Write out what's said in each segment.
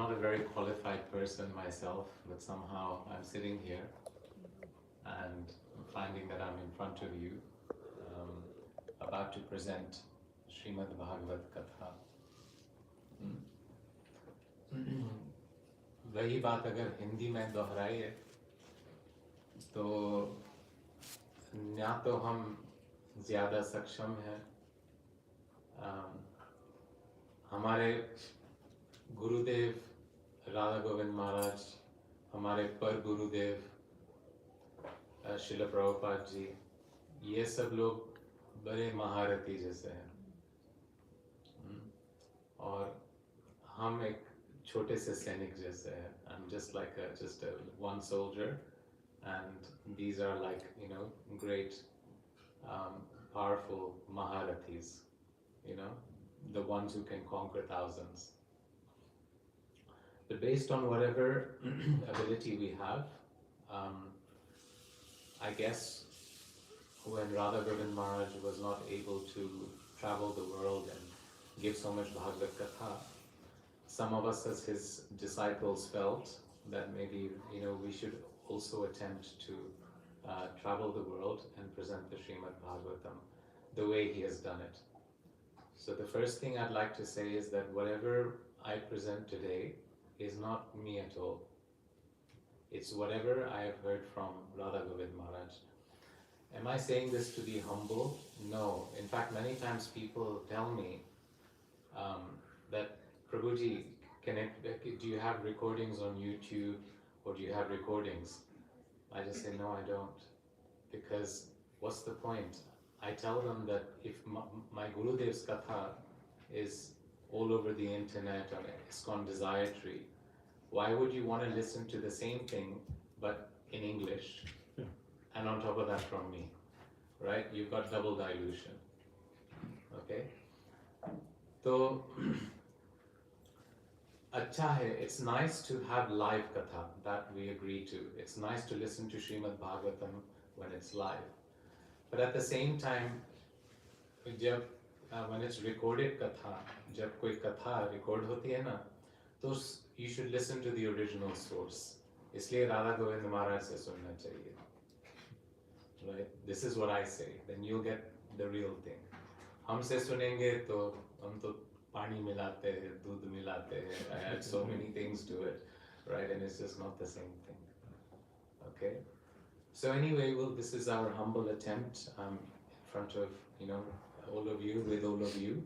not a very qualified person myself, but somehow I'm sitting here and finding that I'm in front of you, about to present Srimad Bhagavad Katha. वही बात अगर हिंदी में दोहराई है तो ना तो हम ज़्यादा सक्षम हैं, हमारे गुरुदेव राधा गोविंद महाराज, हमारे पर गुरुदेव शिल प्रभुपाद जी, ये सब लोग बड़े महारथी जैसे हैं, और हम एक छोटे से सैनिक जैसे हैं. I'm just like just one soldier, and these are like, you know, great powerful maharathis, you know, the ones who can conquer thousands. But based on whatever ability we have, I guess when Radha Govind Maharaj was not able to travel the world and give so much Bhagavad Katha, some of us as his disciples felt that maybe, you know, we should also attempt to travel the world and present the Srimad Bhagavatam the way he has done it. So the first thing I'd like to say is that whatever I present today is not me at all. It's whatever I have heard from Radha Govind Maharaj. Am I saying this to be humble? No. In fact, many times people tell me that, Prabhuji, do you have recordings on YouTube, or do you have recordings? I just say, no, I don't. Because what's the point? I tell them that if my Gurudev's Katha is all over the internet on ISKCON Desire Tree, why would you want to listen to the same thing but in English? Yeah. And on top of that from me, right? You've got double dilution. Okay? So, अच्छा है, it's nice to have live katha, that we agree to. It's nice to listen to Srimad Bhagavatam when it's live. But at the same time, when it's recorded katha, जब कोई कथा record होती है ना, तो you should listen to the original source. इसलिए राधा गोविंद महाराज से सुनना चाहिए. Right? This is what I say. Then you'll get the real thing. हमसे सुनेंगे तो हम तो पानी मिलाते हैं, दूध मिलाते हैं. I add so many things to it, right? And it's just not the same thing. Okay. So anyway, well, this is our humble attempt in front of, you know, all of you, with all of you.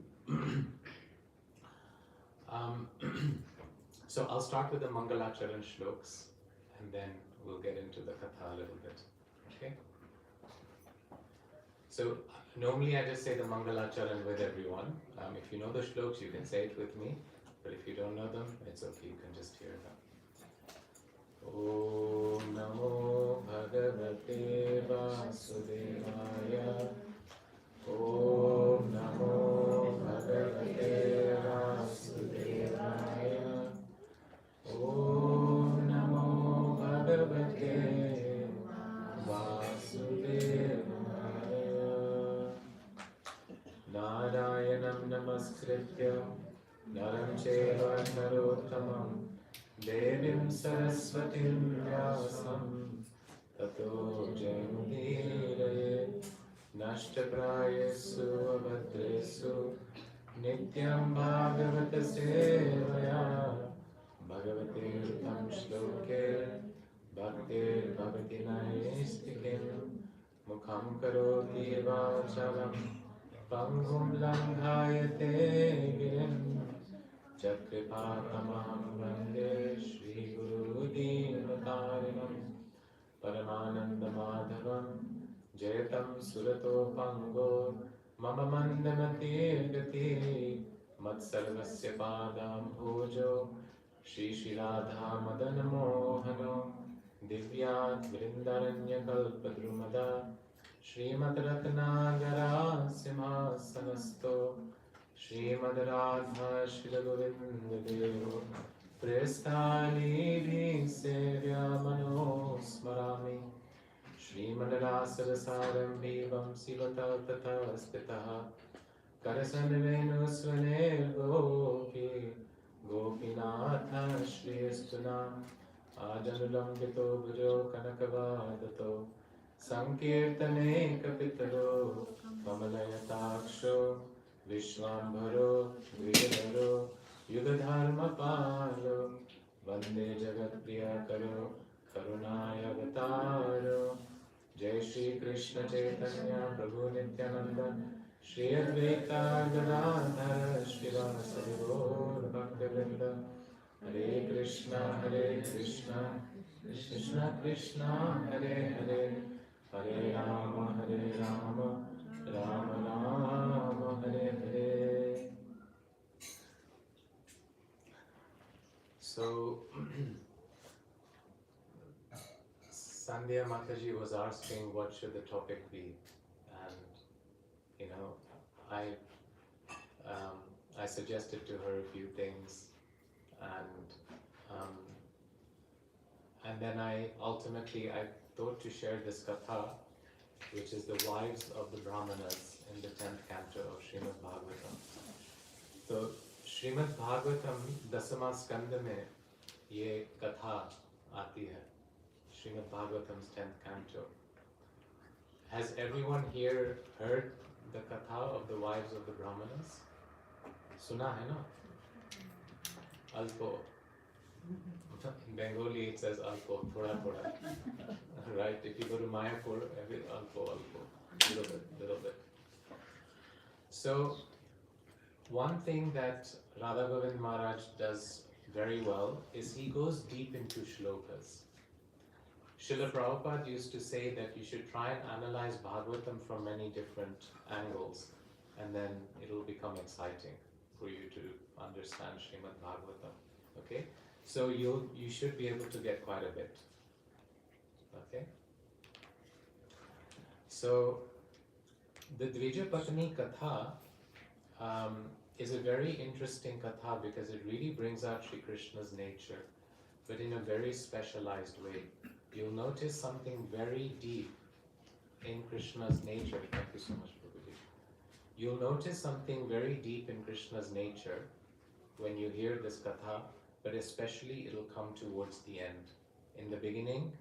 So I'll start with the Mangalacharan shloks, and then we'll get into the katha a little bit. Okay. So normally I just say the Mangalacharan with everyone. If you know the shloks, you can say it with me. But if you don't know them, it's okay, you can just hear them. Om Namo Bhagavate Vasudevaya. Om Namo Bhagavate Vasudevaya. Om Namo Bhagavate Vasudevaya. Narayanam Namaskritya Naram Cheva Narottamam Devim Saraswatim Vyasam Tato Jayamudiraye Nashtaprayesu Abhadresu Nityam Bhagavata Sevaya Bhagavate Tam Shloke Bhaktir Bhavati Naistikim Mukham Karoti Vachalam Pangum Langhayate Girim Chakripātamaham Vande Shri Guru Dīnatarinam Paramananda Madhavam Jayatam Surato Pango Mama Mandamati Gati Matsarvasya Padam Bhojo Shri Shri Radha Madana Mohano Divyat Vrindaranya Kalpadrumada Srimad Ratnagara Simhasanasto Srimad Radha Shila Govinda Devo Prestali Sevya Mano Smarami Srimad Rasasaram Vivam Sivata Tata Stitaha Karasan Venusvanir Gopi Gopinatha Nandina Ajanulambito Bhujo Kanakavadato Sankirtane Kapitaro Kamalaya Vishwambharo Dvijadharo Yugadharma Palo Vande Jagat Priyakaro Karunaya Avataro Jai Shri Krishna Chaitanya Prabhu Nityananda Shri Advaita Gadadhara Shivasari Gaur Bhaktivinoda Hare Krishna Krishna Krishna Hare Hare Hare Rama Rama Rama Hare Hare. So Sandhya Mataji was asking what should the topic be, and I suggested to her a few things, um, and then I thought to share this katha, which is the wives of the Brahmanas in the 10th canto of Srimad Bhagavatam. So Srimad Bhagavatam दसवां स्कंद में ये कथा आती है. Srimad Bhagavatam's 10th canto. Has everyone here heard the katha of the wives of the Brahmanas? Suna hai na? Alpo. In Bengali it says alpo, thoda thoda. Right? If you go to Mayapur, alpo, little bit. So, one thing that Radha Govind Maharaj does very well is he goes deep into shlokas. Srila Prabhupada used to say that you should try and analyze Bhagavatam from many different angles, and then it'll become exciting for you to understand Srimad Bhagavatam. Okay? So you should be able to get quite a bit. Okay? So the Dvija Patani Katha is a very interesting katha because it really brings out Shri Krishna's nature, but in a very specialized way. You'll notice something very deep in Krishna's nature. Thank you so much, Prabhuji. You'll notice something very deep in Krishna's nature when you hear this katha, but especially it'll come towards the end. In the beginning,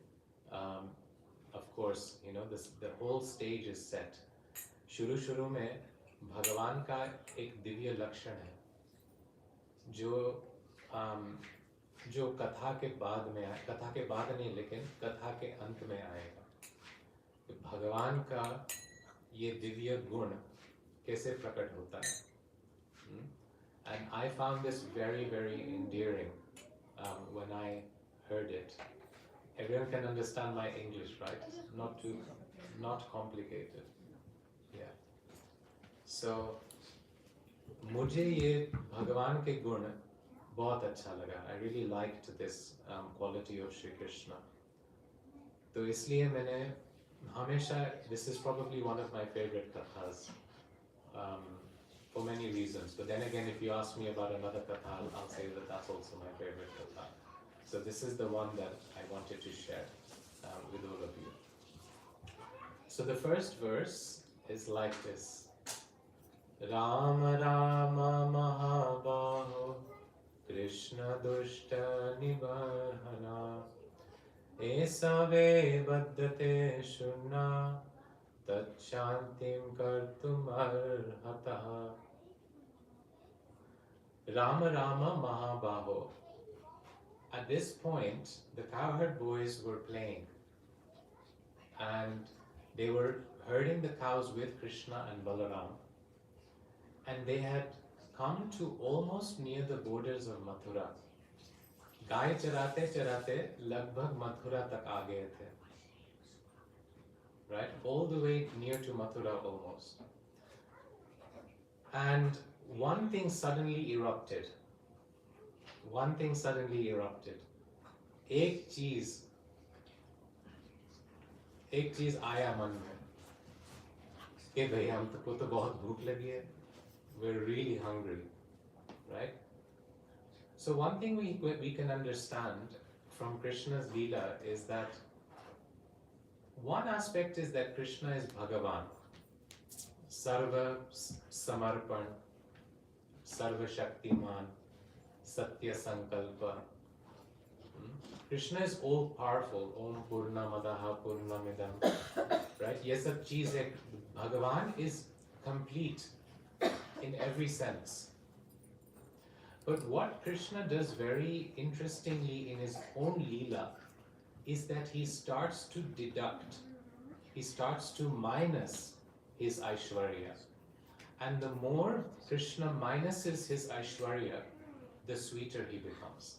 of course, the whole stage is set. Shuru mein भगवान का एक दिव्य लक्षण है जो कथा के बाद नहीं लेकिन कथा के अंत में आएगा. तो भगवान का ये दिव्य गुण कैसे प्रकट होता है. And I found this very, very endearing when I heard it. Everyone can understand my English, right? Not complicated. Yeah. So, मुझे ये भगवान के गुण बहुत अच्छा लगा. I really liked this quality of Shri Krishna. तो इसलिए मैंने हमेशा, this is probably one of my favorite kathas for many reasons. But then again, if you ask me about another katha, I'll say that that's also my favorite katha. So this is the one that I wanted to share with all of you. So the first verse is like this. Rama Rama Mahabaho Krishna Dushta Nibarhana Esave Baddhate Shunna Tat Shantim Kartum Arhataha. Rama Rama Mahabaho. At this point, the cowherd boys were playing and they were herding the cows with Krishna and Balaram. And they had come to almost near the borders of Mathura. गाय चराते चराते लगभग मथुरा तक आ गए थे. Right? All the way near to Mathura almost. And one thing suddenly erupted. एक चीज आया मन में कि भाई हमको तो बहुत भूख लगी है. We're really hungry, right? So one thing we can understand from Krishna's Leela is that one aspect is that Krishna is Bhagavan, Sarva Samarpan, Sarva Shaktiman, Satya Sankalpa, Krishna is all powerful. Om Purnamadaha Purnamidam. Right? Yes, sab cheez hai. Bhagavan is complete in every sense. But what Krishna does very interestingly in his own Leela is that he starts to deduct, he starts to minus his Aishwarya. And the more Krishna minuses his Aishwarya, the sweeter he becomes.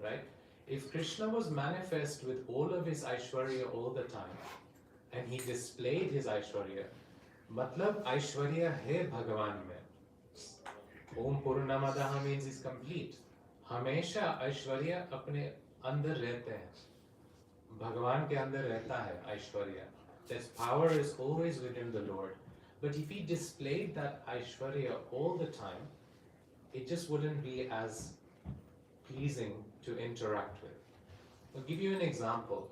Right? If Krishna was manifest with all of his Aishwarya all the time, and he displayed his Aishwarya, matlab Aishwarya hai Bhagavan mein. Om Purnamadaha means is complete. Hamesha Aishwarya apne andar rehte hain. Bhagavan ke andar rehta hai Aishwarya. That power is always within the Lord. But if he displayed that Aishwarya all the time, it just wouldn't be as pleasing to interact with. I'll give you an example.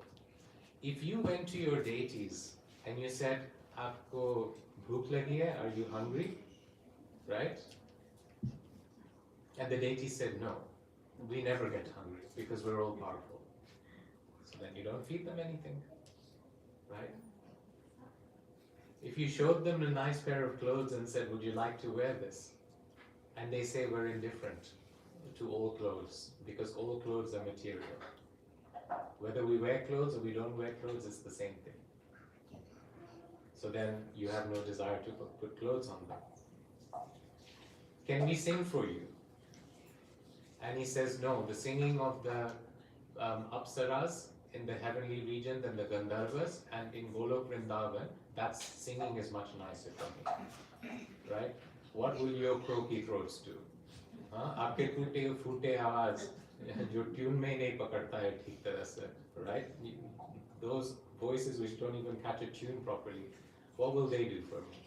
If you went to your deities and you said, Aapko bhook lagi hai, are you hungry? Right? And the deity said, no, we never get hungry because we're all powerful. So then you don't feed them anything. Right? If you showed them a nice pair of clothes and said, would you like to wear this? And they say, we're indifferent to all clothes because all clothes are material. Whether we wear clothes or we don't wear clothes, it's the same thing. So then you have no desire to put clothes on them. Can we sing for you? And he says, no, the singing of the Apsaras in the heavenly region than the Gandharvas, and in Golok Vrindavan, that singing is much nicer for me. Right? What will your croaky throats do? आपके टूटे फूटे आवाज जो tune में नहीं पकड़ता है ठीक तरह से, right? Those voices which don't even catch a tune properly, what will they do for me?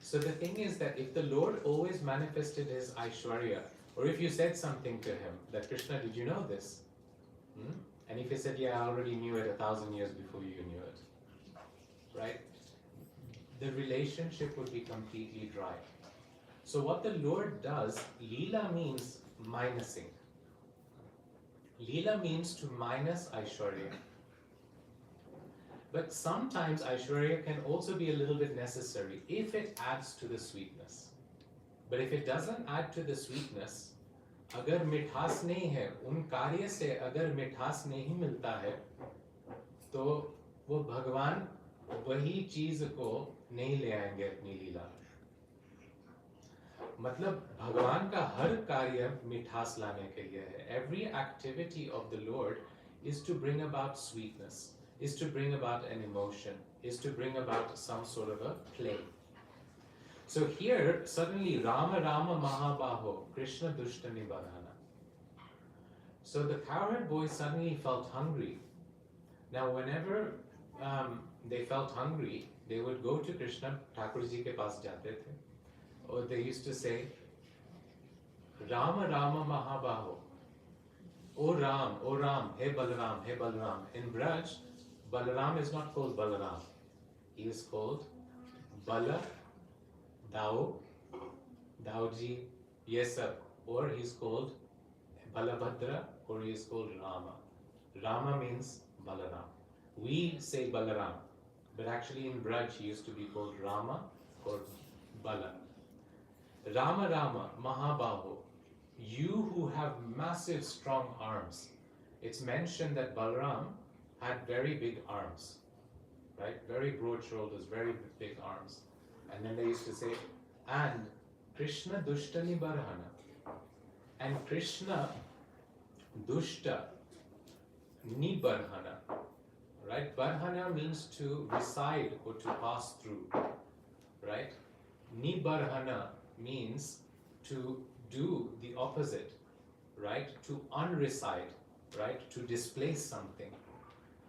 So the thing is that if the Lord always manifested his Aishwarya, or if you said something to him that Krishna, did you know this? And if he said, yeah, I already knew it 1,000 years before you knew it, right? The relationship would be completely dry. So what the Lord does, Leela means minusing. Leela means to minus Aishwarya. But sometimes Aishwarya can also be a little bit necessary if it adds to the sweetness. But if it doesn't add to the sweetness, अगर मिठास नहीं है, उन कार्य से अगर मिठास नहीं मिलता है, तो वो भगवान वही चीज को नहीं ले आएंगे अपनी लीला में. मतलब भगवान का हर कार्य मिठास लाने के लिए है. Every activity of the Lord is to bring about sweetness, is to bring about an emotion, is to bring about some sort of a play. So here, suddenly, Rama Rama Mahabaho, Krishna Dushtani Badhana. So the cowherd boys suddenly felt hungry. Now, whenever they felt hungry, they would go to Krishna, Thakur ji ke paas jate the. Or they used to say, Rama Rama Mahabaho. O Ram, Hey Balaram, Hey Balaram. In Braj, Balaram is not called Balaram. He is called Bala, Dao, Daoji, yes sir. Or he is called Balabhadra, or he is called Rama. Rama means Balaram. We say Balaram, but actually in Braj he used to be called Rama or Bala. Rama Rama, Mahabaho, you who have massive strong arms. It's mentioned that Balaram had very big arms, right? Very broad shoulders, very big arms. And then they used to say, and Krishna Dushtani Barhana. And Krishna Dushta Nibarhana. Right? Barhana means to reside or to pass through. Right? Nibarhana means to do the opposite. Right? To unreside. Right? To displace something.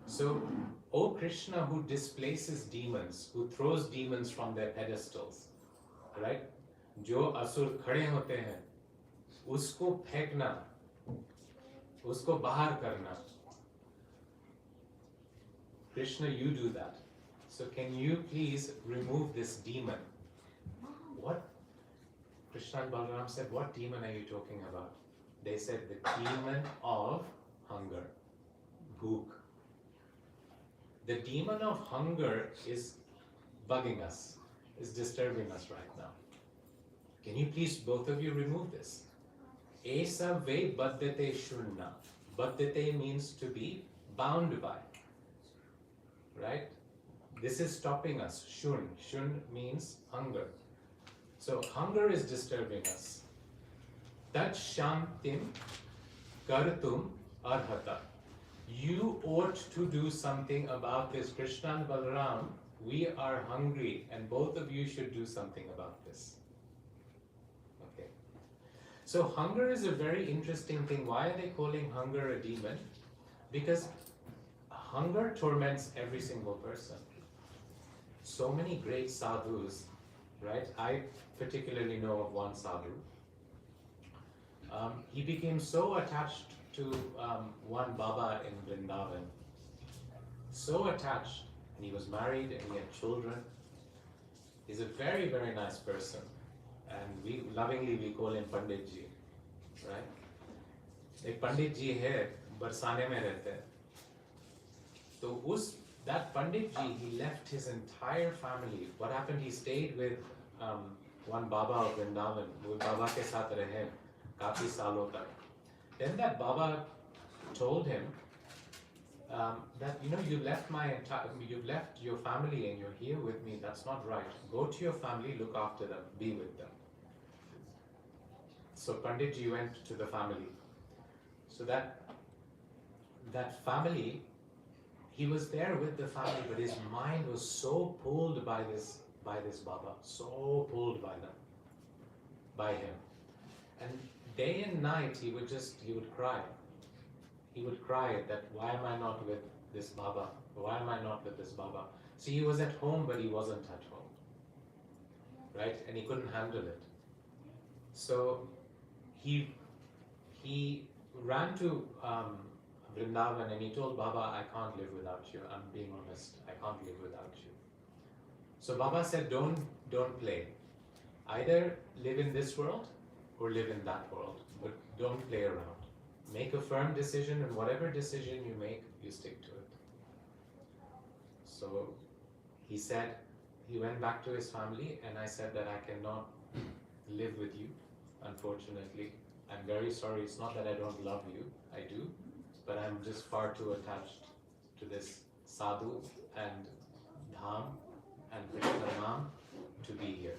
So, O Krishna who displaces demons, who throws demons from their pedestals, right? जो असुर खड़े होते हैं, उसको फेंकना, उसको बाहर करना. Krishna, you do that. So can you please remove this demon? What? Krishna and Balaram said, what demon are you talking about? They said the demon of hunger, bhook. The demon of hunger is bugging us, is disturbing us right now. Can you please, both of you, remove this? Esa ve baddhate shunna. Baddhate means to be bound by. Right? This is stopping us. Shun. Shun means hunger. So hunger is disturbing us. Tat shantim kartum arhata. You ought to do something about this. Krishna and Balaram, we are hungry, and both of you should do something about this. Okay. So hunger is a very interesting thing. Why are they calling hunger a demon? Because hunger torments every single person. So many great sadhus, right? I particularly know of one sadhu. He became so attached to one Baba in Vrindavan, so attached, and he was married and he had children. He's a very, very nice person, and we lovingly call him Pandit Ji, right? एक पंडित जी है, बरसाने में रहते हैं. तो that Pandit Ji, he left his entire family. What happened? He stayed with one Baba of Vrindavan. वो Baba के साथ रहे काफी सालों तक. Then that Baba told him that, you know, you've left your family and you're here with me. That's not right. Go to your family, look after them, be with them. So Pandit Ji went to the family. So that family, he was there with the family, but his mind was so pulled by this Baba, so pulled by him. And day and night he would cry. He would cry that, why am I not with this Baba? Why am I not with this Baba? See, he was at home, but he wasn't at home. Right? And he couldn't handle it. So he ran to Vrindavan and he told Baba, I can't live without you. I'm being honest. I can't live without you. So Baba said, don't play. Either live in this world or live in that world, but don't play around. Make a firm decision, and whatever decision you make, you stick to it. So he said, he went back to his family, and I said that I cannot live with you, unfortunately. I'm very sorry. It's not that I don't love you, I do, but I'm just far too attached to this sadhu and dham and Krishna Naam to be here.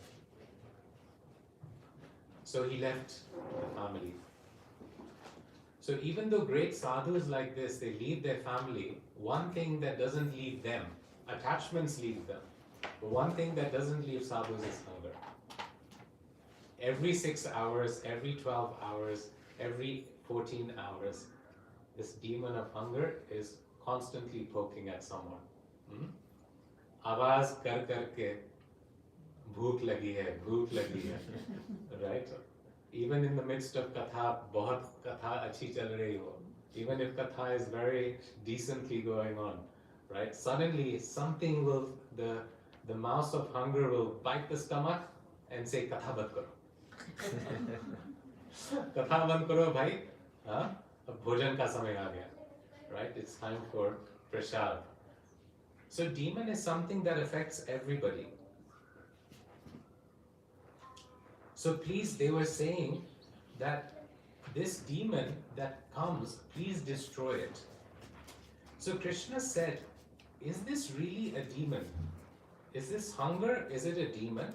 So he left the family. So even though great sadhus like this, they leave their family, one thing that doesn't leave them, attachments leave them, but one thing that doesn't leave sadhus is hunger. Every 6 hours, every 12 hours, every 14 hours, this demon of hunger is constantly poking at someone. आवाज कर करके भूख लगी है, right? Even in the midst of katha, बहुत katha अच्छी चल रही हो, even if katha is very decently going on, right? Suddenly something will, the mouse of hunger will bite the stomach and say, katha बंद करो. katha बंद करो भाई, हाँ? अब भोजन का समय आ गया, right? It's time for prasad. So demon is something that affects everybody. So please, they were saying that this demon that comes, please destroy it. So Krishna said, is this really a demon? Is this hunger, is it a demon?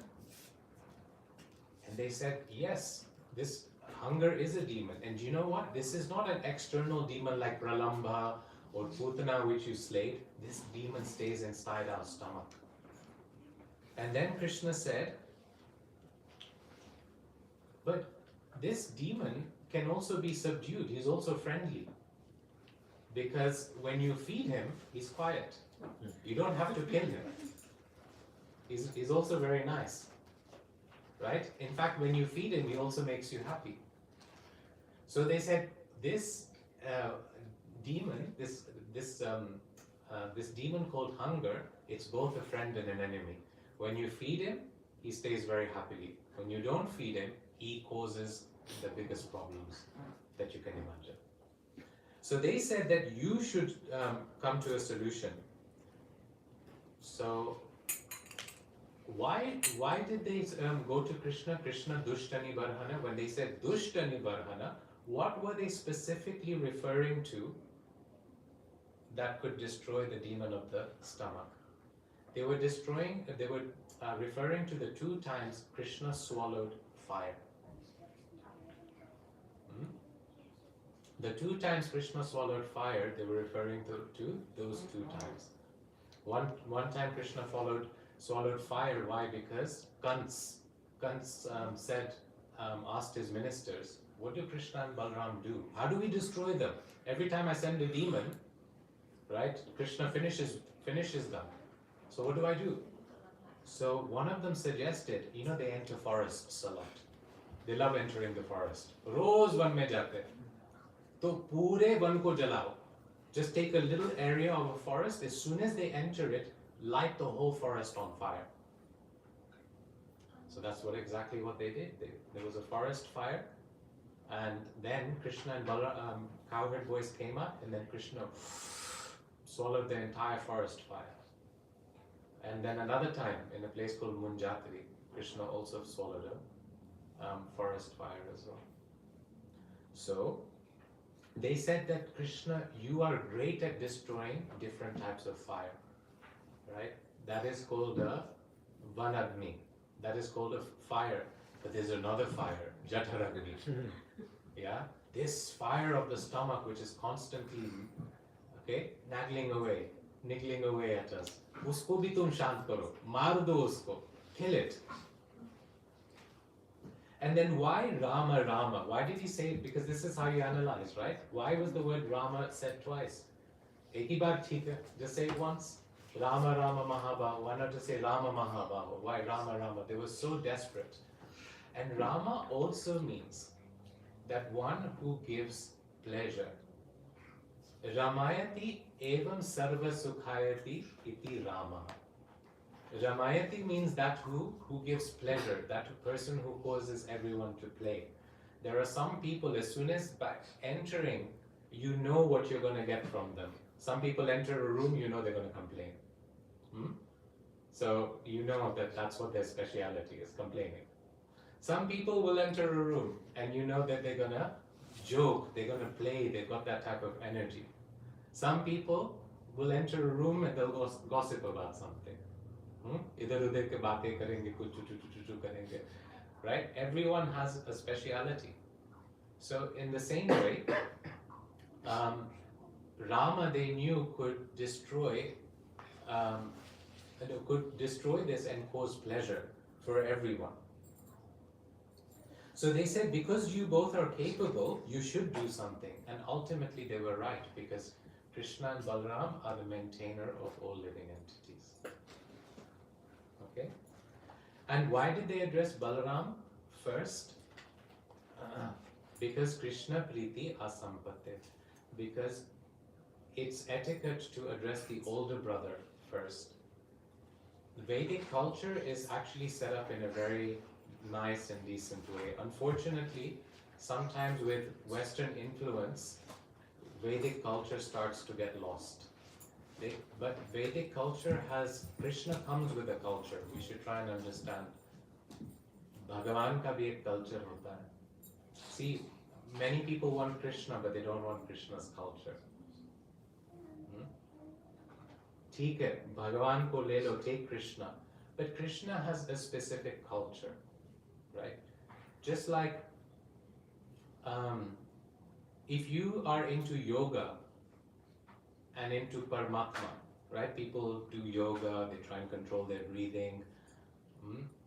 And they said, yes, this hunger is a demon. And you know what? This is not an external demon like Pralambha or Putana which you slayed. This demon stays inside our stomach. And then Krishna said, but this demon can also be subdued. He's also friendly. Because when you feed him, he's quiet. You don't have to kill him. He's also very nice. Right? In fact, when you feed him, he also makes you happy. So they said, this demon, this demon called hunger, it's both a friend and an enemy. When you feed him, he stays very happily. When you don't feed him, he causes the biggest problems that you can imagine. So they said that you should come to a solution. So why did they go to Krishna Dushtani Barhana? When they said Dushtani Barhana, what were they specifically referring to that could destroy the demon of the stomach? They were referring to the 2 times Krishna swallowed fire. The 2 times Krishna swallowed fire, they were referring to those 2 times. One time Krishna swallowed fire. Why? Because Kans asked his ministers, what do Krishna and Balram do? How do we destroy them? Every time I send a demon, right, Krishna finishes them. So what do I do? So one of them suggested, they enter forests a lot. They love entering the forest. Roz van mein jate. To pure van ko jalao. Just take a little area of a forest. As soon as they enter it, light the whole forest on fire. So that's exactly what they did. There was a forest fire, and then Krishna and cowherd boys came up, and then Krishna swallowed the entire forest fire. And then another time, in a place called Munjatri, Krishna also swallowed a forest fire as well. So they said that Krishna, you are great at destroying different types of fire, right? That is called a Vanagni. That is called a fire. But there's another fire, Jataragni. Yeah? This fire of the stomach, which is constantly, niggling away at us. Usko bhi tum shant karo. Maar do usko. Kill it. And then why Rama, Rama? Why did he say it? Because this is how you analyze, right? Why was the word Rama said twice? Ek hi baar theek hai. Just say it once. Rama, Rama, Mahabahu. Why not just say Rama, Mahabahu? Why Rama, Rama? They were so desperate. And Rama also means that one who gives pleasure. Ramayati evam sarva sukhayati iti Rama. Ramayati means that who gives pleasure, that person who causes everyone to play. There are some people, as soon as entering, you know what you're going to get from them. Some people enter a room, you know they're going to complain. So you know that's what their speciality is, complaining. Some people will enter a room and you know that they're going to joke, they're going to play, they've got that type of energy. Some people will enter a room and they'll gossip about something. Idhar udhar ke baatein karenge, kuch chu karenge. Right? Everyone has a speciality. So in the same way, Rama, they knew, could destroy this and cause pleasure for everyone. So they said, because you both are capable, you should do something. And ultimately they were right, because Krishna and Balaram are the maintainer of all living entities. Okay? And why did they address Balaram first? Because Krishna Priti Asampate. Because it's etiquette to address the older brother first. Vedic culture is actually set up in a very nice and decent way. Unfortunately, sometimes with Western influence, Vedic culture starts to get lost. But Vedic culture Krishna comes with a culture. We should try and understand. Bhagavan ka bhi ek culture hota hai. See, many people want Krishna, but they don't want Krishna's culture. ठीक है, भगवान को ले लो, take Krishna. But Krishna has a specific culture, right? Just like if you are into yoga and into Paramatma, right? People do yoga, they try and control their breathing,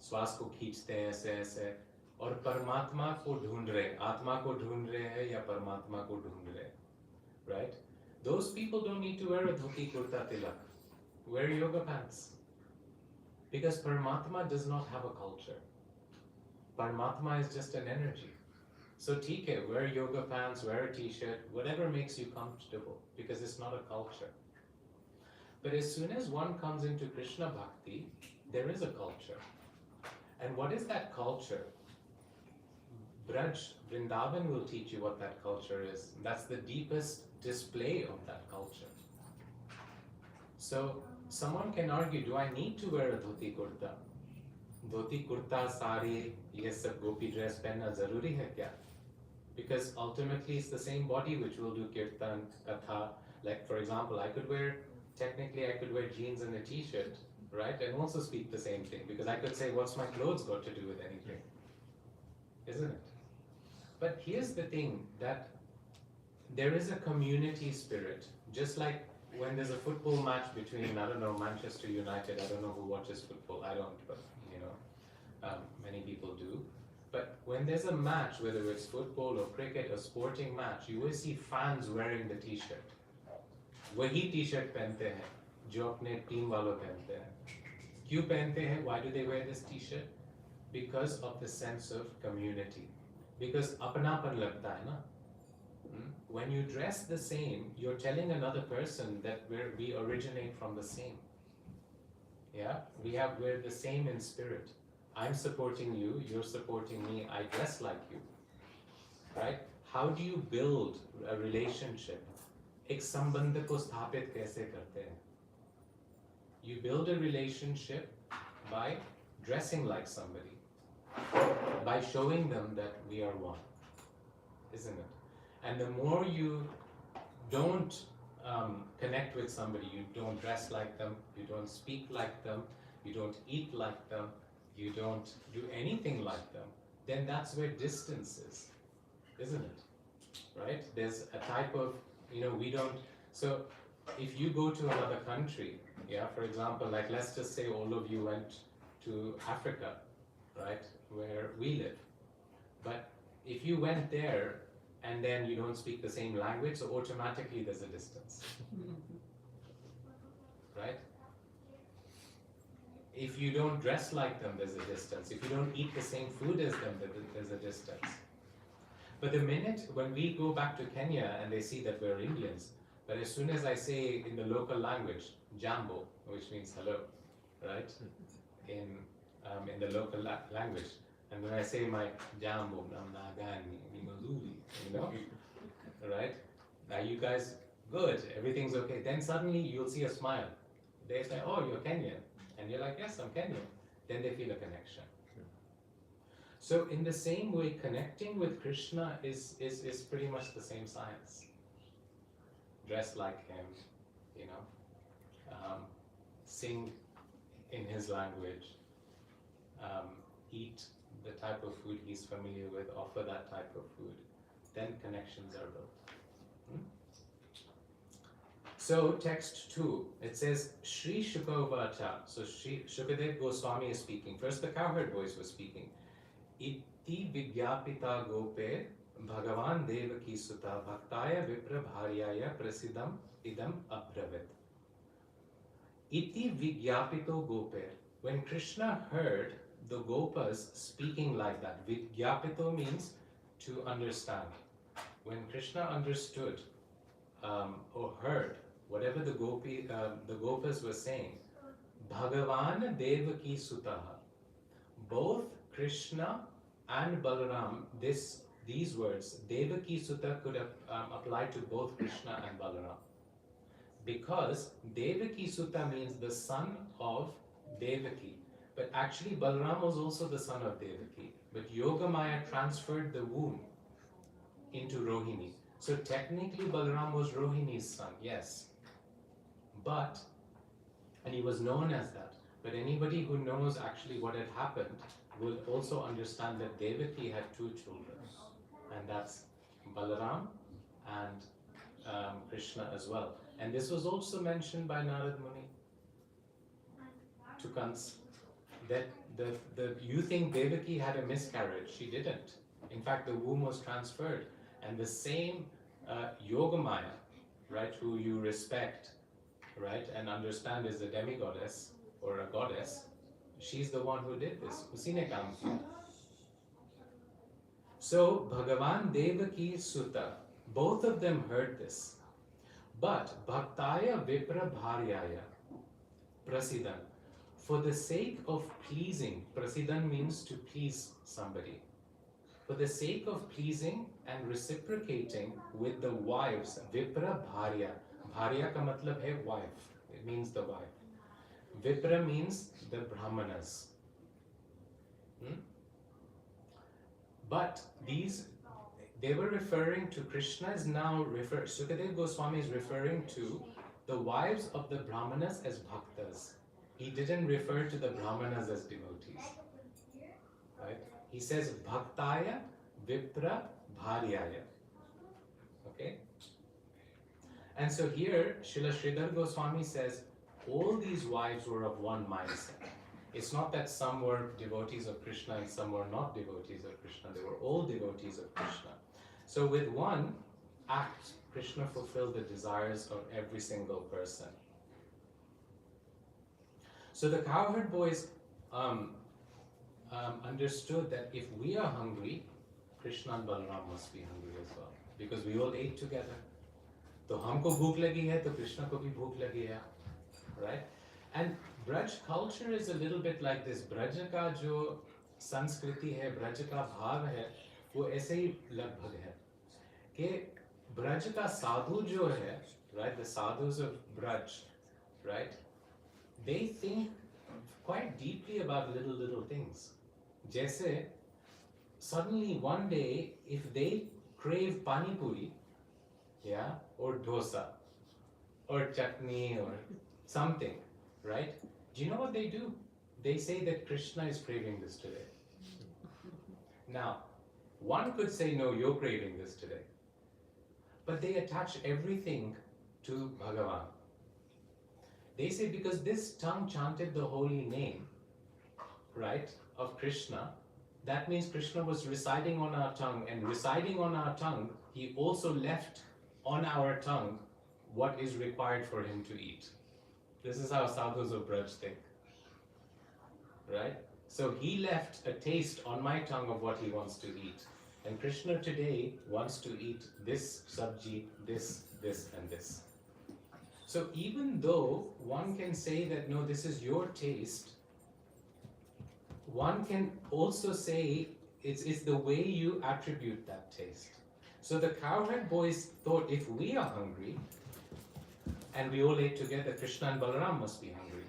श्वास को खींचते हैं ऐसे और परमात्मा को ढूंढ रहे, आत्मा को ढूंढ रहे हैं या परमात्मा को ढूंढ रहे, right? Those people don't need to wear a dhoti kurta tilak. Wear yoga pants. Because Paramatma does not have a culture. Paramatma is just an energy. So TK, wear yoga pants, wear a t-shirt, whatever makes you comfortable, because it's not a culture. But as soon as one comes into Krishna Bhakti, there is a culture. And what is that culture? Braj, Vrindavan will teach you what that culture is. That's the deepest display of that culture. So someone can argue, do I need to wear a dhoti kurta? Dhoti kurta, sari, ye sab gopi dress pehna zaruri hai kya? Because ultimately it's the same body which will do kirtan, katha. Like for example, technically I could wear jeans and a t-shirt, right? And also speak the same thing, because I could say, what's my clothes got to do with anything? Isn't it? But here's the thing, that there is a community spirit. Just like when there's a football match between, I don't know, Manchester United, I don't know who watches football, I don't, but many people do. But when there's a match, whether it's football or cricket, a sporting match, you will see fans wearing the t-shirt. वही t-shirt पहनते हैं जो अपने team वालों पहनते हैं. क्यों पहनते हैं? Why do they wear this t-shirt? Because of the sense of community. Because अपनापन लगता है ना. When you dress the same, you're telling another person that we originate from the same. Yeah, we're the same in spirit. I'm supporting you, you're supporting me, I dress like you. Right? How do you build a relationship? एक संबंध को स्थापित कैसे करते हैं? You build a relationship by dressing like somebody, by showing them that we are one, isn't it? And the more you don't connect with somebody, you don't dress like them, you don't speak like them, you don't eat like them, you don't do anything like them, then that's where distance is, isn't it? Right? There's a type of, we don't, so if you go to another country, yeah, for example, like let's just say all of you went to Africa, right, where we live. But if you went there and then you don't speak the same language, so automatically there's a distance. Right? If you don't dress like them, there's a distance. If you don't eat the same food as them, there's a distance. But the minute when we go back to Kenya and they see that we're Indians, but as soon as I say in the local language, jambo, which means hello, right? In the local language, and when I say my jambo, right? Are you guys good? Everything's okay. Then suddenly you'll see a smile. They say, oh, you're Kenyan. And you're like, yes, I'm Kenyan. Then they feel a connection. So in the same way, connecting with Krishna is pretty much the same science. Dress like him, sing in his language, eat the type of food he's familiar with, offer that type of food. Then connections are built. So text 2, it says, Shri Shukavata. So Shukadev Goswami is speaking. First the cowherd voice was speaking. Iti Vigyapita Gope Bhagavan Devaki Sutta Bhaktaya Vipra Bharyaya Prasidam Idam Abravit. Iti Vigyapito Gope. When Krishna heard the Gopas speaking like that, Vigyapito means to understand. When Krishna understood or heard whatever the Gopas were saying, Bhagavan Devaki Sutaha. Both Krishna and Balaram, these words, Devaki Sutta could apply to both Krishna and Balaram. Because Devaki Sutta means the son of Devaki. But actually Balaram was also the son of Devaki. But Yogamaya transferred the womb into Rohini. So technically Balaram was Rohini's son, yes. And he was known as that. But anybody who knows actually what had happened will also understand that Devaki had two children. And that's Balaram and Krishna as well. And this was also mentioned by Narad Muni to Kans. That you think Devaki had a miscarriage. She didn't. In fact, the womb was transferred. And the same Yogamaya, right, who you respect, right, and understand is a demigoddess or a goddess, she's the one who did this. Usi ne kaam kiya. So, Bhagavan Devaki Sutta, both of them heard this. But, Bhaktaya Vipra Bharyaya, Prasidan, for the sake of pleasing, Prasidan means to please somebody, for the sake of pleasing and reciprocating with the wives, Vipra Bharya. Bharya ka matlab hai wife. It means the wife. Vipra means the Brahmanas. But they were referring to Krishna is now Sukadev Goswami is referring to the wives of the Brahmanas as bhaktas. He didn't refer to the Brahmanas as devotees. Right? He says bhaktaya vipra bharyaya. Okay? And so here Srila Sridhar Goswami says all these wives were of one mindset. It's not that some were devotees of Krishna and some were not devotees of Krishna. They were all devotees of Krishna. So with one act, Krishna fulfilled the desires of every single person. So the cowherd boys understood that if we are hungry, Krishna and Balaram must be hungry as well. Because we all ate together. तो हमको भूख लगी है तो कृष्ण को भी भूख लगी है, right? And Braj culture is a little bit like this. Braj का जो संस्कृति है, Braj का भाव है, वो ऐसे ही लगभग है कि Braj का साधु जो है, right? The sadhus of Braj, right? They think quite deeply about little things. जैसे suddenly one day, if they crave pani puri, yeah, or dosa, or chutney, or something, right? Do you know what they do? They say that Krishna is craving this today. Now, one could say, no, you're craving this today. But they attach everything to Bhagavan. They say because this tongue chanted the holy name, right, of Krishna, that means Krishna was residing on our tongue, and residing on our tongue, he also left on our tongue what is required for him to eat. This is how sadhus of Braj think, right? So he left a taste on my tongue of what he wants to eat. And Krishna today wants to eat this sabji, this, and this. So even though one can say that, no, this is your taste, one can also say it's the way you attribute that taste. So the cowherd boys thought if we are hungry, and we all ate together, Krishna and Balaram must be hungry.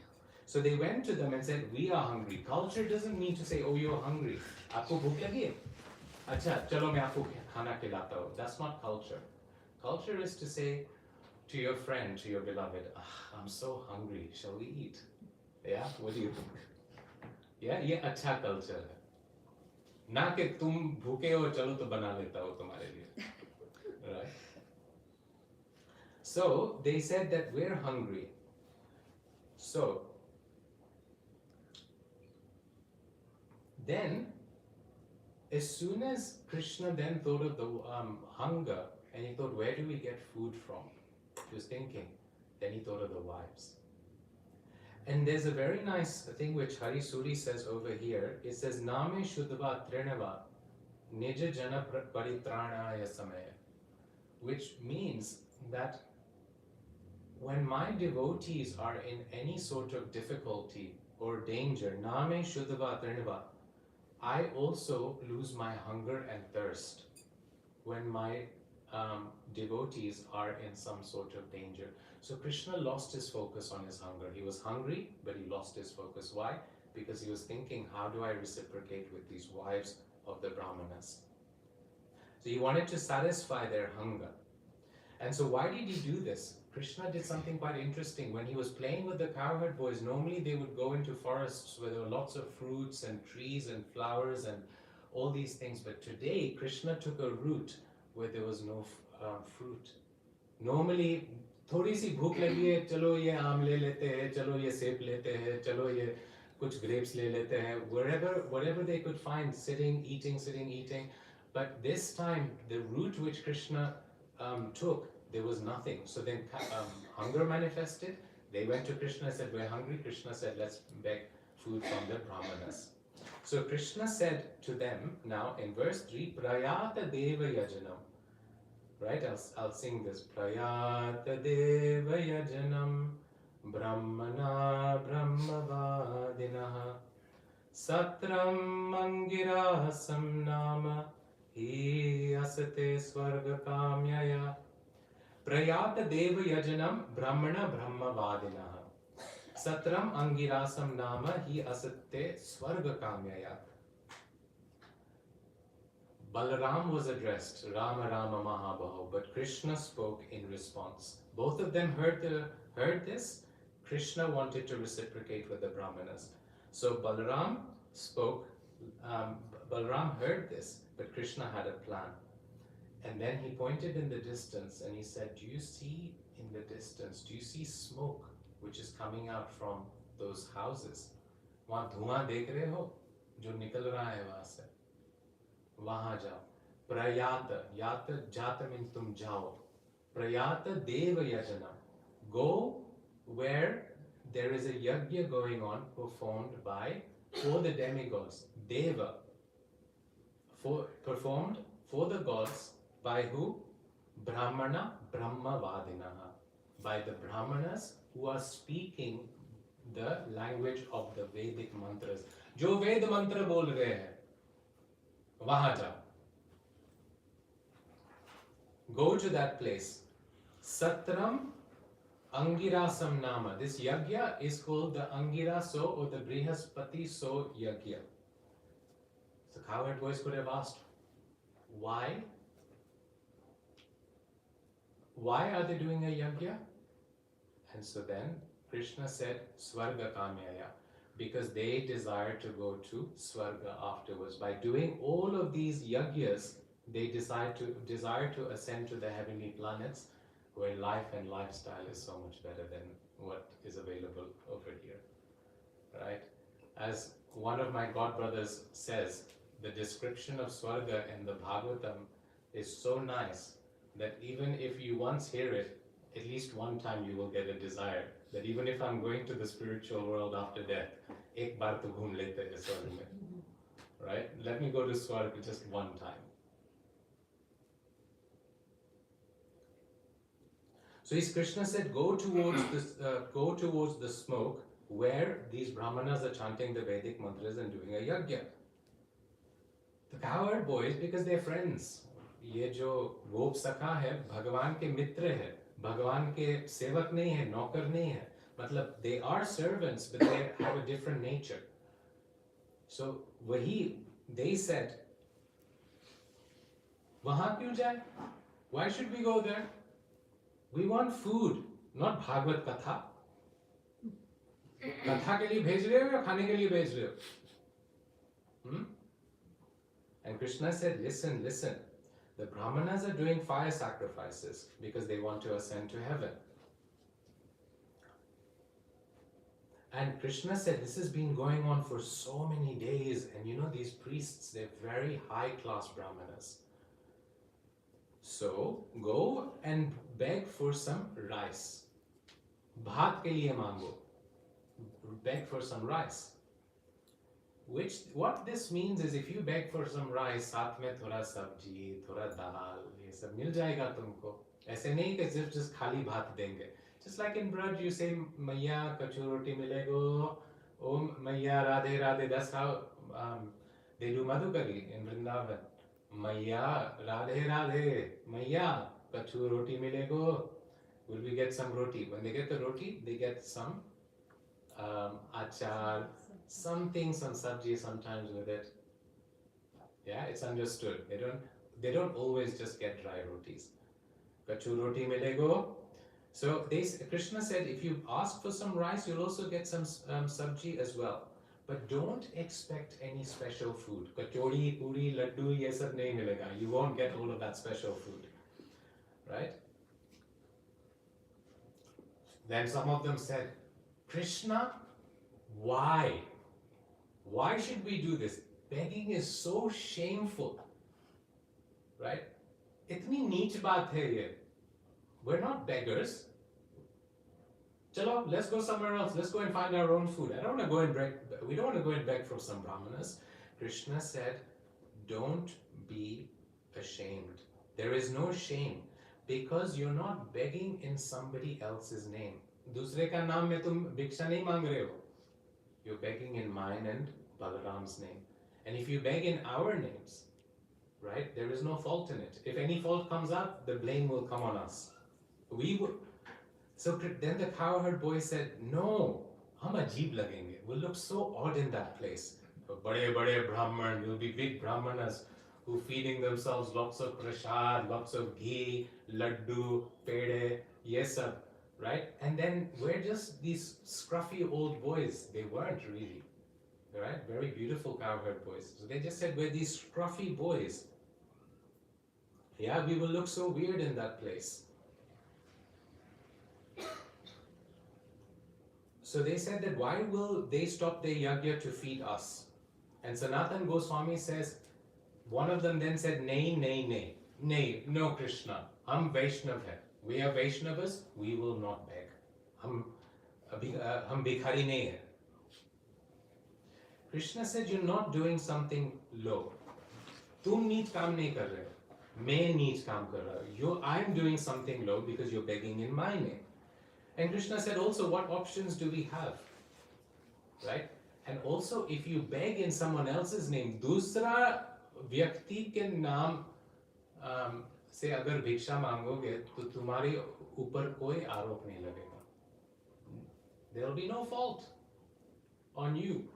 So they went to them and said, we are hungry. Culture doesn't mean to say, oh, you're hungry. Aapko bhook lagi hai? Acha, chalo main aapko khana khilata hu. That's not culture. Culture is to say to your friend, to your beloved, I'm so hungry, shall we eat? Yeah, what do you think? Yeah, ye acha culture hai. Na ke tum bhuke ho, chalo to bana leta hu tumhare liye. Right? So they said that we're hungry. So then, as soon as Krishna then thought of the hunger, and he thought, where do we get food from? He was thinking. Then he thought of the wives. And there's a very nice thing which Hari Suri says over here. It says, Name Shuddhava Trinava Nija Jana Paritranaya Samaya, which means that when my devotees are in any sort of difficulty or danger, Name Shuddhava Trinava, I also lose my hunger and thirst when my devotees are in some sort of danger. So Krishna lost his focus on his hunger. He was hungry, but he lost his focus. Why? Because he was thinking, how do I reciprocate with these wives of the Brahmanas? So he wanted to satisfy their hunger. And so why did he do this? Krishna did something quite interesting. When he was playing with the cowherd boys, normally they would go into forests where there were lots of fruits and trees and flowers and all these things. But today, Krishna took a route where there was no fruit. Normally, थोड़ी सी भूख लगी है, चलो ये आम ले लेते हैं, चलो ये सेब लेते हैं, चलो ये कुछ grapes ले लेते हैं. Wherever they could find, sitting, eating. But this time, the route which Krishna took, there was nothing. So then hunger manifested. They went to Krishna and said, we're hungry. Krishna said, let's beg food from the Brahmanas. So Krishna said to them, now in verse 3, Prayata Deva Yajanam. Right, I'll sing this. Prayata Deva Yajanam Brahmana Brahmavadinaha Satram Mangirasam Nama asate swarga kamyaya prayata deva yajanam brahmana brahmavadinaha satram angirasam nama hi asate swarga kamyaya. Balaram was addressed, Rama Rama Mahabaho, but Krishna spoke in response. Both of them heard this. Krishna wanted to reciprocate with the Brahmanas. So Balaram spoke, Balaram heard this, but Krishna had a plan. And then he pointed in the distance and he said, do you see in the distance, do you see smoke which is coming out from those houses? वहाँ धुआं देख रहे हो जो निकल रहा है वहाँ से, वहाँ जाओ. प्रयात, यात जात means तुम जाओ. प्रयात देव यजनम, go where there is a yajna going on performed for the demigods. Deva, performed for the gods by who? Brahmana Brahmavadinaha, by the Brahmanas who are speaking the language of the Vedic mantras. जो वेद मंत्र बोल रहे हैं वहां जाओ. Go to that place. Satram Angirasam Nama. This yajna is called the Angiraso or the Brihaspati So yajna. The cowherd boys could have asked, why? Why are they doing a yajna? And so then Krishna said, Swarga Kamyaya, because they desire to go to Swarga afterwards. By doing all of these yajnas, they desire to ascend to the heavenly planets where life and lifestyle is so much better than what is available over here. Right? As one of my godbrothers says, the description of Swarga in the Bhagavatam is so nice that even if you once hear it, at least one time you will get a desire that even if I'm going to the spiritual world after death, ek baar to ghum lete hai Swarga mein. Right? Let me go to Swarga just one time. So Krishna said, go towards the smoke where these Brahmanas are chanting the Vedic mantras and doing a yajna. The cowherd boys, because they're friends, ये जो गोप सखा है भगवान के मित्र है, भगवान के सेवक नहीं है, नौकर नहीं है, मतलब they are servants but they have a different nature. So they said, वहाँ क्यों जाए? Why should we go there? We want food, not Bhagavad Katha. कथा के लिए भेज रहे हो या खाने के लिए भेज रहे हो? And Krishna said, listen, the Brahmanas are doing fire sacrifices because they want to ascend to heaven. And Krishna said, this has been going on for so many days, and these priests, they're very high class Brahmanas. So go and beg for some rice. Bhat ke liye mango. Beg for some rice. What this means is if you beg for some rice, साथ में थोड़ा सब्जी, थोड़ा दाल, ये सब मिल जाएगा तुमको. ऐसे नहीं कि सिर्फ just खाली भात देंगे. Just like in Braj, you say, मैया कचू रोटी मिलेगो, Om मैया Radhe Radhe. That's how they do Madhukari in Vrindavan. मैया राधे राधे, मैया कचू रोटी मिलेगो. Will we get some roti? When they get the roti, they get some achar, some sabji sometimes with it. Yeah, it's understood. They don't always just get dry rotis. Kachu roti milego. So Krishna said, if you ask for some rice, you'll also get some sabji as well. But don't expect any special food. Kachori, puri, laddu, ye sab nahi milega. You won't get all of that special food. Right? Then some of them said, Krishna, why? Why should we do this? Begging is so shameful. Right? Itni neech baat hai ye. We're not beggars. Chalo, let's go somewhere else. Let's go and find our own food. We don't want to go and beg for some Brahmanas. Krishna said, don't be ashamed. There is no shame because you're not begging in somebody else's name. Dusre ka naam mein tum bhiksha nahi mang rahe ho. You're begging in mine and Balaram's name. And if you beg in our names, right? There is no fault in it. If any fault comes up, the blame will come on us. We would. So then the cowherd boy said, "No, hum ajeeb lagenge. We'll look so odd in that place. Bade Brahman, will be big Brahmanas who feeding themselves lots of prasad, lots of ghee, laddu, pede, yes sir, right? And then we're just these scruffy old boys. They weren't really, right? Very beautiful cowherd boys. So they just said, we're these scruffy boys. Yeah, we will look so weird in that place. So they said that why will they stop their yajna to feed us? And Sanatan Goswami says, one of them then said, nay, nay, nay, nay, no Krishna, hum Vaishnav hai. We are Vaishnavas, we will not beg. Hum bhikhari nahi hai. Krishna said, you're not doing something low. Tum neech kaam nahi kar rahe ho. Main neech kaam kar raha ho. I'm doing something low because you're begging in my name. And Krishna said also, what options do we have? Right? And also, if you beg in someone else's name, दूसरा व्यक्ति के नाम से अगर भिक्षा मांगोगे तो तुम्हारे ऊपर कोई आरोप नहीं लगेगा. There will be no fault on you.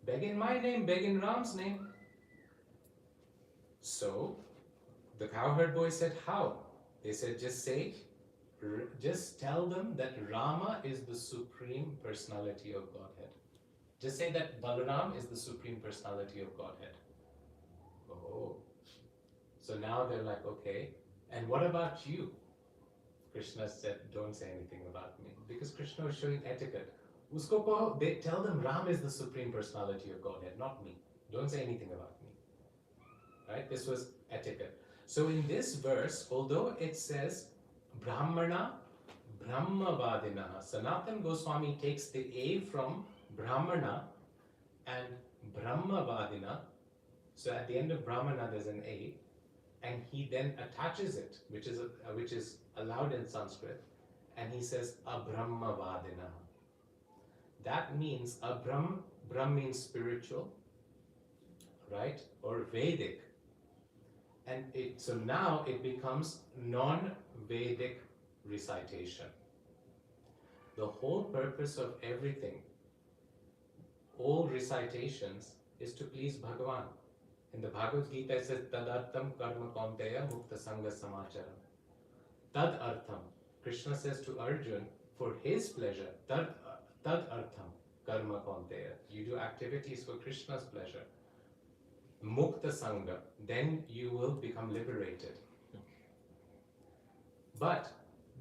Beg in my name, beg in Ram's name. So, the cowherd boy said, how? They said, just tell them that Rama is the Supreme Personality of Godhead. Just say that Balaram is the Supreme Personality of Godhead. Oh. So now they're like, okay, and what about you? Krishna said, don't say anything about me. Because Krishna was showing etiquette. They tell them Ram is the Supreme Personality of Godhead, not me. Don't say anything about me. Right? This was etiquette. So in this verse, although it says, Brahmana, Brahmavadina. Sanatan Goswami takes the A from Brahmana and Brahmavadina. So at the end of Brahmana there's an A, and he then attaches it, which is allowed in Sanskrit, and he says Abrahmavadina. That means Brahm means spiritual, right? Or Vedic. And so now it becomes non-Vedic recitation. The whole purpose of everything, all recitations, is to please Bhagavan. In the Bhagavad Gita it says, Tadartham karma kaunteya mukta sangha samacharam. Tad artham. Krishna says to Arjun, for his pleasure, tad artham karma kaunteya. You do activities for Krishna's pleasure. Mukta Sangha, then you will become liberated. But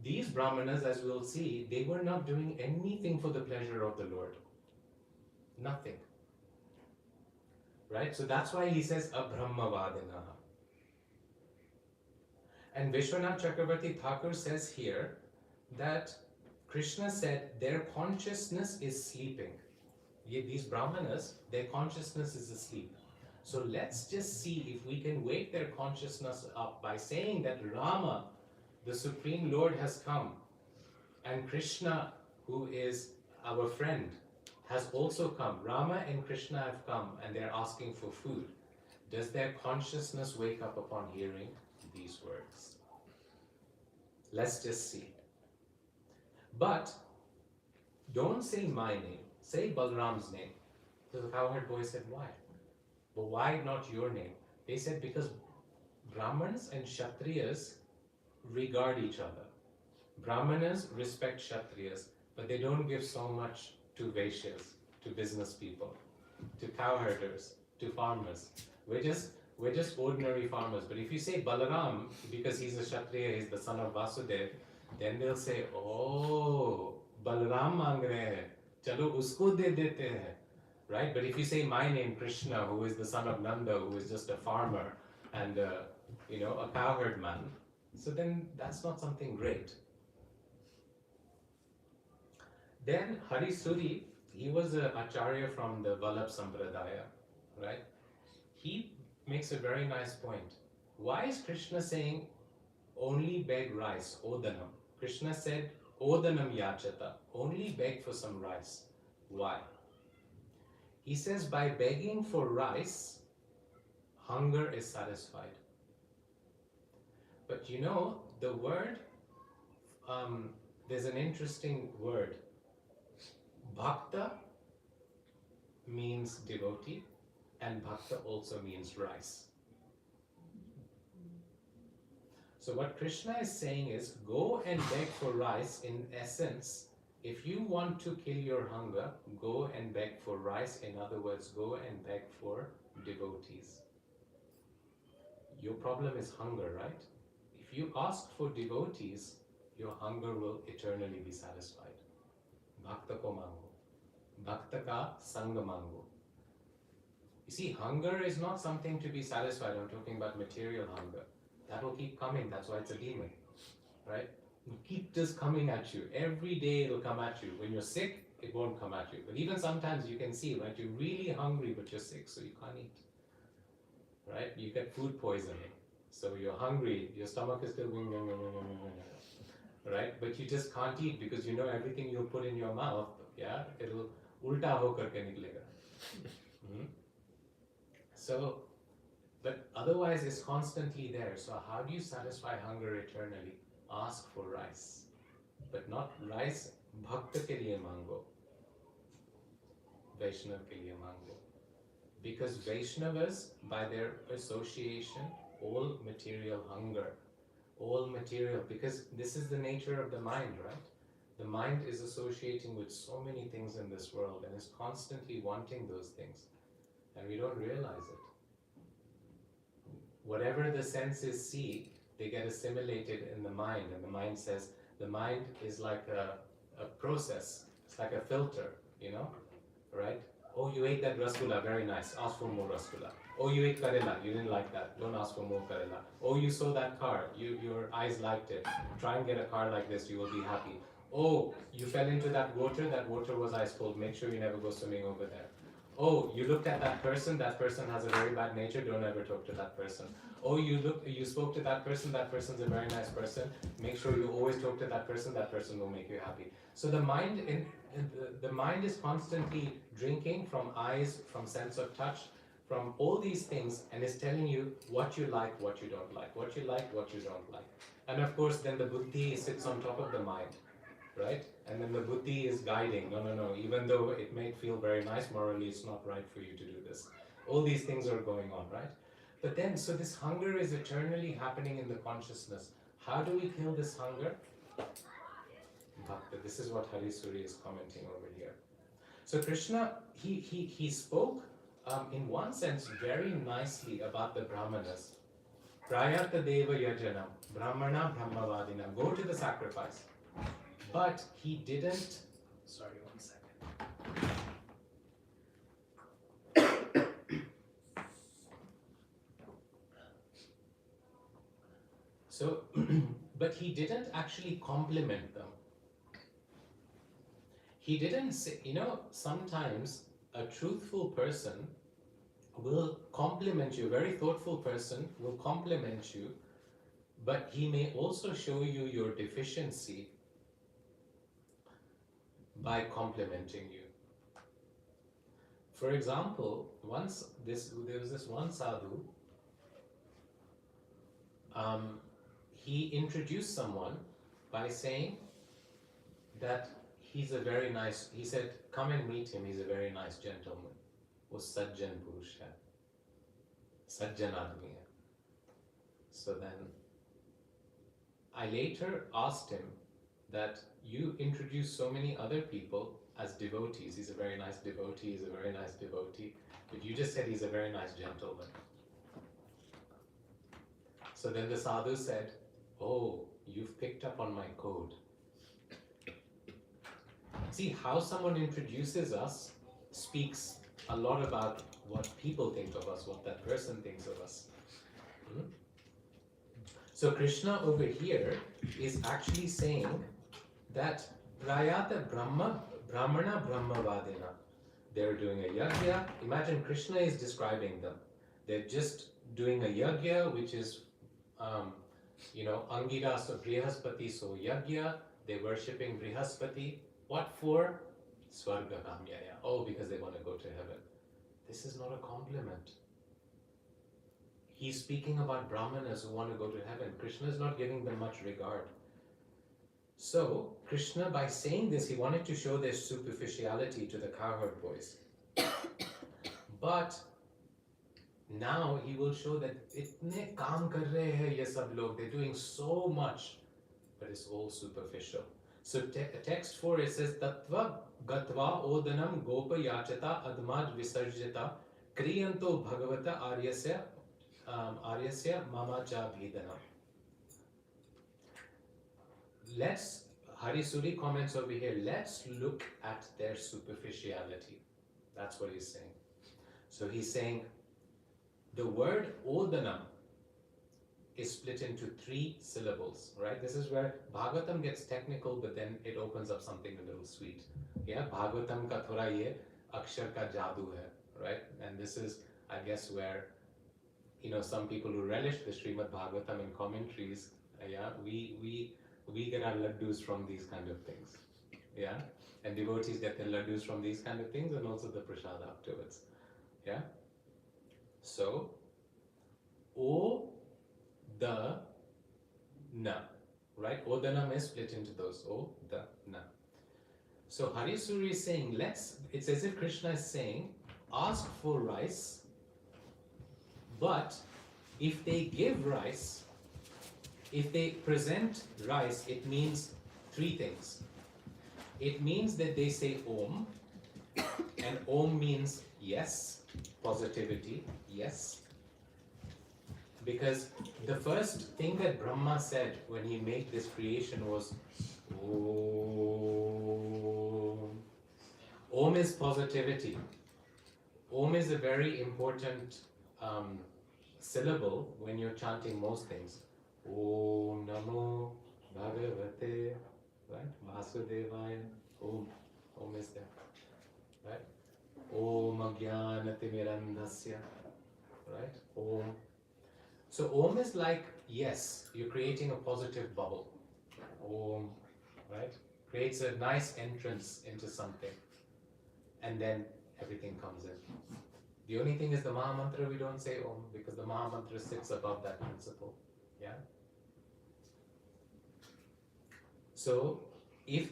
these Brahmanas, as we'll see, they were not doing anything for the pleasure of the Lord. Nothing. Right? So that's why he says Abrahmavadinaha. And Vishwanath Chakravarti Thakur says here that Krishna said their consciousness is sleeping. These Brahmanas, their consciousness is asleep. So let's just see if we can wake their consciousness up by saying that Rama, the Supreme Lord, has come, and Krishna, who is our friend, has also come. Rama and Krishna have come, and they're asking for food. Does their consciousness wake up upon hearing these words? Let's just see. But don't say my name, say Balram's name. So the cowherd boy said, why? But why not your name? They said, because Brahmins and Kshatriyas regard each other. Brahmanas respect Kshatriyas, but they don't give so much to Vaishyas, to business people, to cowherders, to farmers. We're just ordinary farmers. But if you say Balaram, because he's a Kshatriya, he's the son of Vasudev, then they'll say, oh, Balaram mang rahe hai, chalo usko de dete hai. Right? But if you say my name, Krishna, who is the son of Nanda, who is just a farmer and a cowherd man, so then that's not something great. Then Hari Suri, he was an acharya from the Vallabh Sampradaya, right? He makes a very nice point. Why is Krishna saying only beg rice, odanam? Krishna said, odanam yachata, only beg for some rice. Why? He says by begging for rice, hunger is satisfied. But you know, the word, there's an interesting word. Bhakta means devotee, and bhakta also means rice. So what Krishna is saying is, go and beg for rice. In essence, if you want to kill your hunger, go and beg for rice. In other words, go and beg for devotees. Your problem is hunger, right? If you ask for devotees, your hunger will eternally be satisfied. Bhakta ko mango. Bhakta ka sanga mango. You see, hunger is not something to be satisfied. I'm talking about material hunger. That will keep coming. That's why it's a demon, right? It'll keep just coming at you. Every day it'll come at you. When you're sick, it won't come at you. But even sometimes you can see, right? You're really hungry, but you're sick, so you can't eat, right? You get food poisoning. So you're hungry, your stomach is still going, right? But you just can't eat because you know everything you put in your mouth, yeah, it'll ulta ho karke niklega. So, but otherwise it's constantly there. So how do you satisfy hunger eternally? Ask for rice, but not rice bhakta ke liye mango, Vaishnav ke liye mango. Because Vaishnavas, by their association, all material hunger, all material, because this is the nature of the mind, right? The mind is associating with so many things in this world and is constantly wanting those things, and we don't realize it. Whatever the senses see, they get assimilated in the mind, and the mind says, the mind is like a process, it's like a filter, you know, right? Oh, you ate that rasgulla, very nice, ask for more rasgulla. Oh, you ate karela, you didn't like that, don't ask for more karela. Oh, you saw that car, your eyes liked it, try and get a car like this, you will be happy. Oh, you fell into that water was ice cold, make sure you never go swimming over there. Oh, you looked at that person has a very bad nature, don't ever talk to that person. Oh, you spoke to that person's a very nice person, make sure you always talk to that person will make you happy. So the mind the mind is constantly drinking from eyes, from sense of touch, from all these things, and is telling you what you like, what you don't like, what you like, what you don't like. And of course, then the buddhi sits on top of the mind, right? And then the buddhi is guiding, no, even though it may feel very nice, morally it's not right for you to do this. All these things are going on, right? But then, so this hunger is eternally happening in the consciousness. How do we kill this hunger? Bhakti. This is what Hari Suri is commenting over here. So Krishna, he spoke in one sense very nicely about the Brahmanas. Prayata deva yajanam, Brahmana brahmavadina. Go to the sacrifice. But he didn't. Sorry, 1 second. So, but he didn't actually compliment them. He didn't say, you know, sometimes a truthful person will compliment you, a very thoughtful person will compliment you, but he may also show you your deficiency by complimenting you. For example, there was this one sadhu, he introduced someone by saying that he's a very nice, he said, come and meet him, he's a very nice gentleman. वो सज्जन पुरुष है, सज्जन आदमी है. So then, I later asked him that you introduce so many other people as devotees. He's a very nice devotee, he's a very nice devotee. But you just said he's a very nice gentleman. So then the sadhu said, oh, you've picked up on my code. See, how someone introduces us speaks a lot about what people think of us, what that person thinks of us. So Krishna over here is actually saying that Prayata Brahmana Brahmavadina. They're doing a yajna. Imagine Krishna is describing them. They're just doing a yajna, which is, Angiras of Brihaspati, so yajna. They're worshipping Brihaspati. What for? Swarga Kamyaya. Oh, because they want to go to heaven. This is not a compliment. he's speaking about Brahmanas who want to go to heaven. Krishna is not giving them much regard. So, Krishna, by saying this, he wanted to show their superficiality to the cowherd boys. But now he will show that itne kaam kar rahe hai ye sab log, they're doing so much, but it's all superficial. So text 4, it says, Tattva gatva odanam gopa yachata admaj visarjita kriyanto bhagavata aryasya mama cha bhidanam. Hari Suri comments over here, let's look at their superficiality. That's what he's saying. So he's saying, the word odanam is split into 3 syllables, right? This is where Bhagavatam gets technical, but then it opens up something a little sweet. Yeah, Bhagavatam ka thoda ye akshar ka jadoo hai, right? And this is, I guess, where, some people who relish the Srimad Bhagavatam in commentaries, we get our laddus from these kind of things, yeah? And devotees get their laddus from these kind of things, and also the prasad afterwards, yeah? So, O, the, na, right? Odanam is split into those, O, the, na. So Hari Suri is saying, it's as if Krishna is saying, ask for rice, but if they give rice, if they present rice, it means 3 things. It means that they say Om, and Om means yes, positivity, yes. Because the first thing that Brahma said when he made this creation was Om. Om is positivity. Om is a very important syllable when you're chanting most things. Om Namo Bhagavate, right? Vasudevaya. Om. Om is there, right? Om Ajnanatimirandhasya, right? Om. So Om is like, yes, you're creating a positive bubble. Om, right? Creates a nice entrance into something. And then everything comes in. The only thing is the Maha Mantra, we don't say Om, because the Maha Mantra sits above that principle. Yeah? So if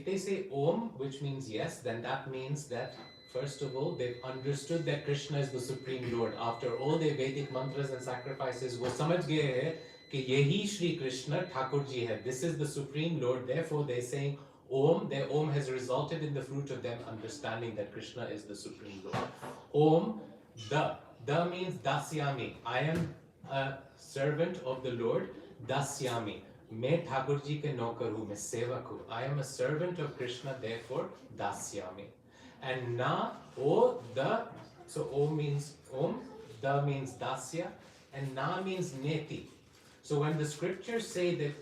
they say Om, which means yes, then that means that first of all, they've understood that Krishna is the Supreme Lord. After all their Vedic mantras and sacrifices, wo samajh gaye hai ki yehi Shri Krishna Thakur Ji hai. This is the Supreme Lord. Therefore, they're saying Om. Their Om has resulted in the fruit of them understanding that Krishna is the Supreme Lord. Om, the. The means Dasyami. I am a servant of the Lord. Dasyami. Main Thakur Ji ke naukar hu, main sevak hu. I am a servant of Krishna, therefore Dasyami. And na, O, the, so O means Om, the means Dasya, and na means Neti. So when the scriptures say that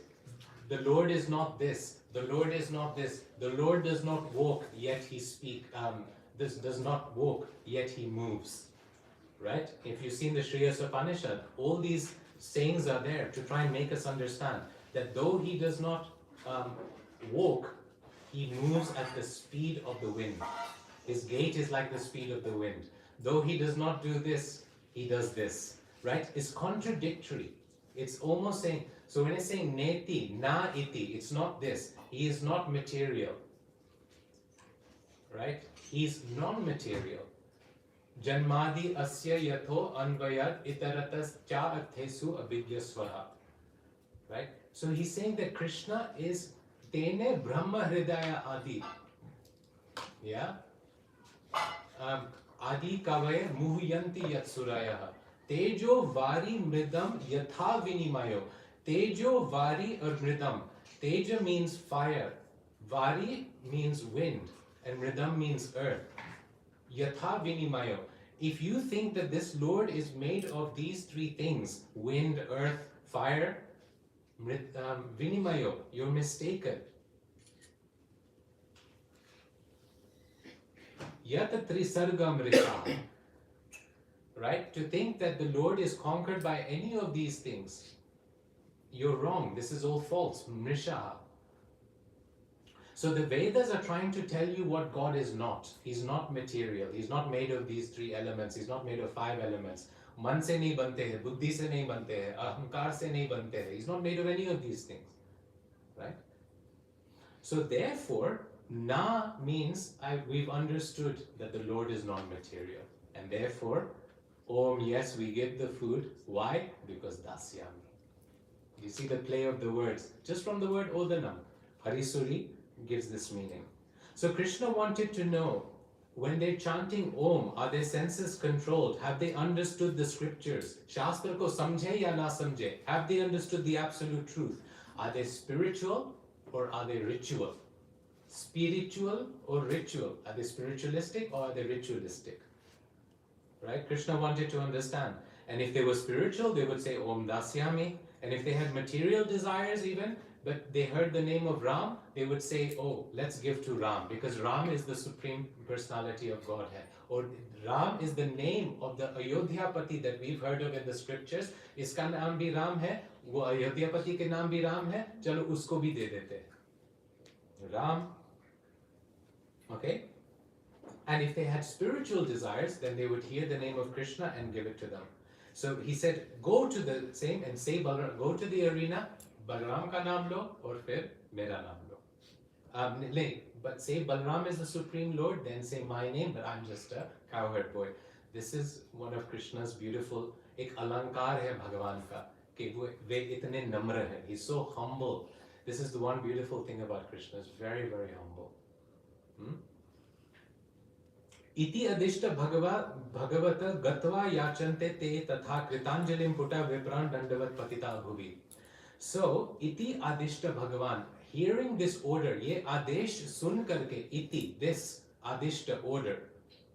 the Lord is not this, the Lord is not this, the Lord does not walk, yet he this does not walk, yet he moves. Right? If you've seen the Shriyas Upanishad, all these sayings are there to try and make us understand that though he does not walk, he moves at the speed of the wind. His gait is like the speed of the wind. Though he does not do this, he does this. Right? It's contradictory. It's almost saying, so when it's saying neti, na iti, it's not this. He is not material. Right? He's non-material. Janmadi asya yatho anvayad itaratas cha arthesu abhidyasvara. Right? So he's saying that Krishna is tene brahma hridaya adi. Yeah? Adi kavaya muhyanti yatsuraya. Tejo vari mridam yatha vinimayo. Tejo vari or mridam. Teja means fire. Vari means wind. And mridam means earth. Yatha vinimayo. If you think that this Lord is made of these 3 things, wind, earth, fire, vinimayo, you're mistaken. Yat trisargam risha. Right? To think that the Lord is conquered by any of these things, you're wrong. This is all false. Mrisha. So the Vedas are trying to tell you what God is not. He's not material. He's not made of these 3 elements. He's not made of 5 elements. मन से नहीं बनते हैं, बुद्धि से नहीं बनते हैं, अहंकार से नहीं बनते हैं. He's not made of any of these things, right? So therefore, na means we've understood that the Lord is non-material, and therefore, Om, yes, we give the food. Why? Because dasyami. You see the play of the words just from the word Odanam. Harisuri gives this meaning. So Krishna wanted to know, when they're chanting Om, are their senses controlled? Have they understood the scriptures? Shastra ko samjhe ya na samjhe? Have they understood the absolute truth? Are they spiritual or are they ritual? Spiritual or ritual? Are they spiritualistic or are they ritualistic? Right? Krishna wanted to understand. And if they were spiritual, they would say Om Dasyami. And if they had material desires even, but they heard the name of Ram, they would say, oh, let's give to Ram, because Ram is the supreme personality of Godhead. Or Ram is the name of the Ayodhyapati that we've heard of in the scriptures. Iska naam bhi Ram hai, wo Ayodhyapati ke naam bhi Ram hai, chalo usko bhi de dete hain. Ram. Okay? And if they had spiritual desires, then they would hear the name of Krishna and give it to them. So he said, go to the same and say Balram, go to the arena, Balram ka naam lo, or fir mera naam lo. But say Balram is the Supreme Lord, then say my name, but I'm just a cowherd boy. This is one of Krishna's beautiful, ek alankar hai Bhagavan ka, ke ve itne namra hai. He's so humble. This is the one beautiful thing about Krishna, is very, very humble. इति अदिष्ट भगवत गत्वा याचन्ते ते तथा कृतांजलिं पुटा विप्रान दंडवत पतिता भुवि. So इति आदिष्ट भगवान, hearing this order, ये आदेश सुन करके, इति, this आदिष्ट order.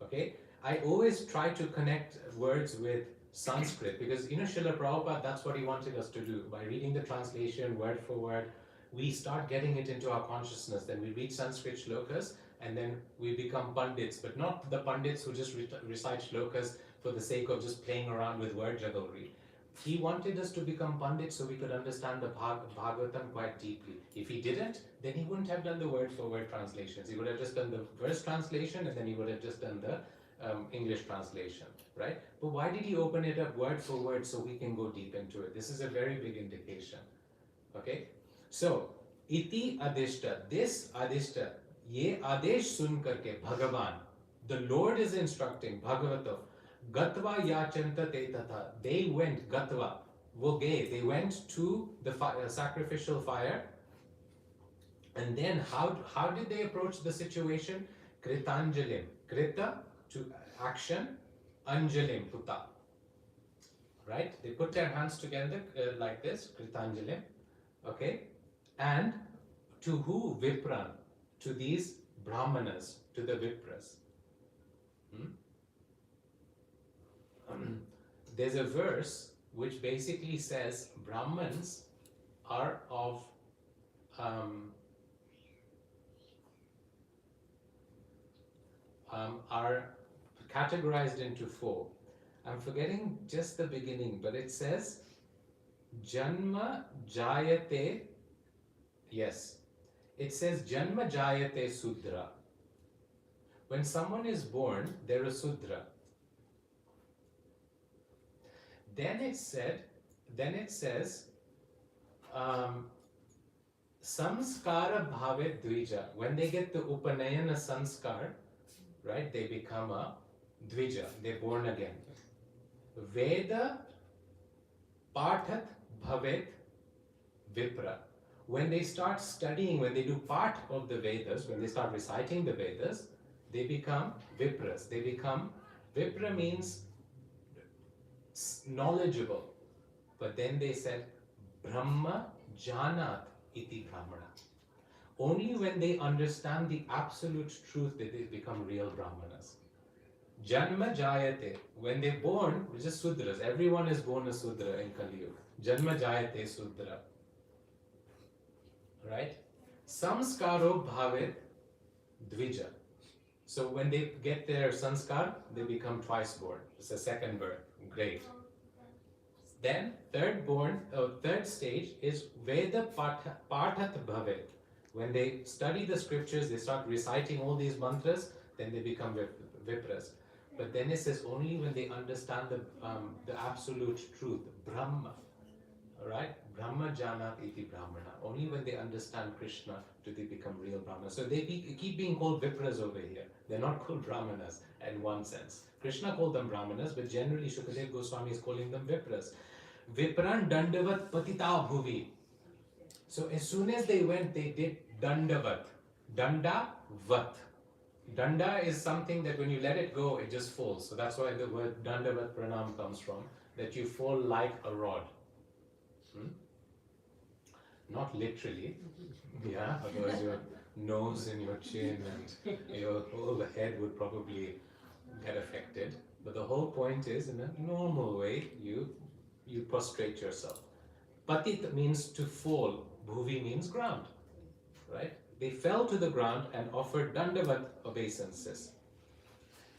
Okay, I always try to connect words with Sanskrit, because Srila Prabhupada, that's what he wanted us to do. By reading the translation word for word, we start getting it into our consciousness. Then we read Sanskrit shlokas, and then we become pandits, but not the pandits who just recite shlokas for the sake of just playing around with word jugglery. He wanted us to become pandits so we could understand the Bhagavatam quite deeply. If he didn't, then he wouldn't have done the word for word translations. He would have just done the verse translation, and then he would have just done the English translation, right? But why did he open it up word for word so we can go deep into it? This is a very big indication. Okay? So, iti adishta, this adishta, ये आदेश सुन करके भगवान, the Lord is instructing Bhagavatam, gatva yachanta te tatha, they went, gatva, wo gay, they went to the sacrificial fire, and then how did they approach the situation? Kritanjalim, krita, to action, anjalim, puta, right? They put their hands together like this, kritanjalim, okay, and to who? Vipran, to these Brahmanas, to the Vipras. There's a verse which basically says Brahmans are of are categorized into four. I'm forgetting just the beginning, but it says Janma Jayate. Yes, it says Janma Jayate Sudra. When someone is born, they're a Sudra. Then it says Samskara Bhave Dvija. When they get the Upanayana Sanskar, right, they become a Dvija, they're born again. Veda Pathat Bhavet Vipra. When they start studying, when they do part of the Vedas, when they start reciting the Vedas, they become Vipras. Vipra means knowledgeable. But then they said, Brahma Janat iti Brahmana. Only when they understand the absolute truth that they become real Brahmanas. Janma Jayate, when they're born, which is Sudras, everyone is born a Sudra in Kali Yuga. Janma Jayate Sudra. Right? Samskaro Bhavet Dvija. So when they get their sanskar, they become twice born. It's a second birth. Great. Then third stage is Veda Pathat Bhavet. When they study the scriptures, they start reciting all these mantras, then they become Vipras. But then it says only when they understand the absolute truth, Brahma, right? Brahma janat iti Brahmana. Only when they understand Krishna do they become real Brahmanas. So they keep being called Vipras over here. They're not called Brahmanas in one sense. Krishna called them Brahmanas, but generally Shukadev Goswami is calling them Vipras. Vipran dandavat patita bhuvi. So as soon as they went, they did dandavat. Danda vat. Danda is something that when you let it go, it just falls. So that's why the word dandavat pranam comes from, that you fall like a rod. Not literally, yeah, otherwise your nose and your chin and your whole head would probably get affected. But the whole point is, in a normal way, you prostrate yourself. Patit means to fall, bhuvi means ground, right? They fell to the ground and offered dandavat obeisances.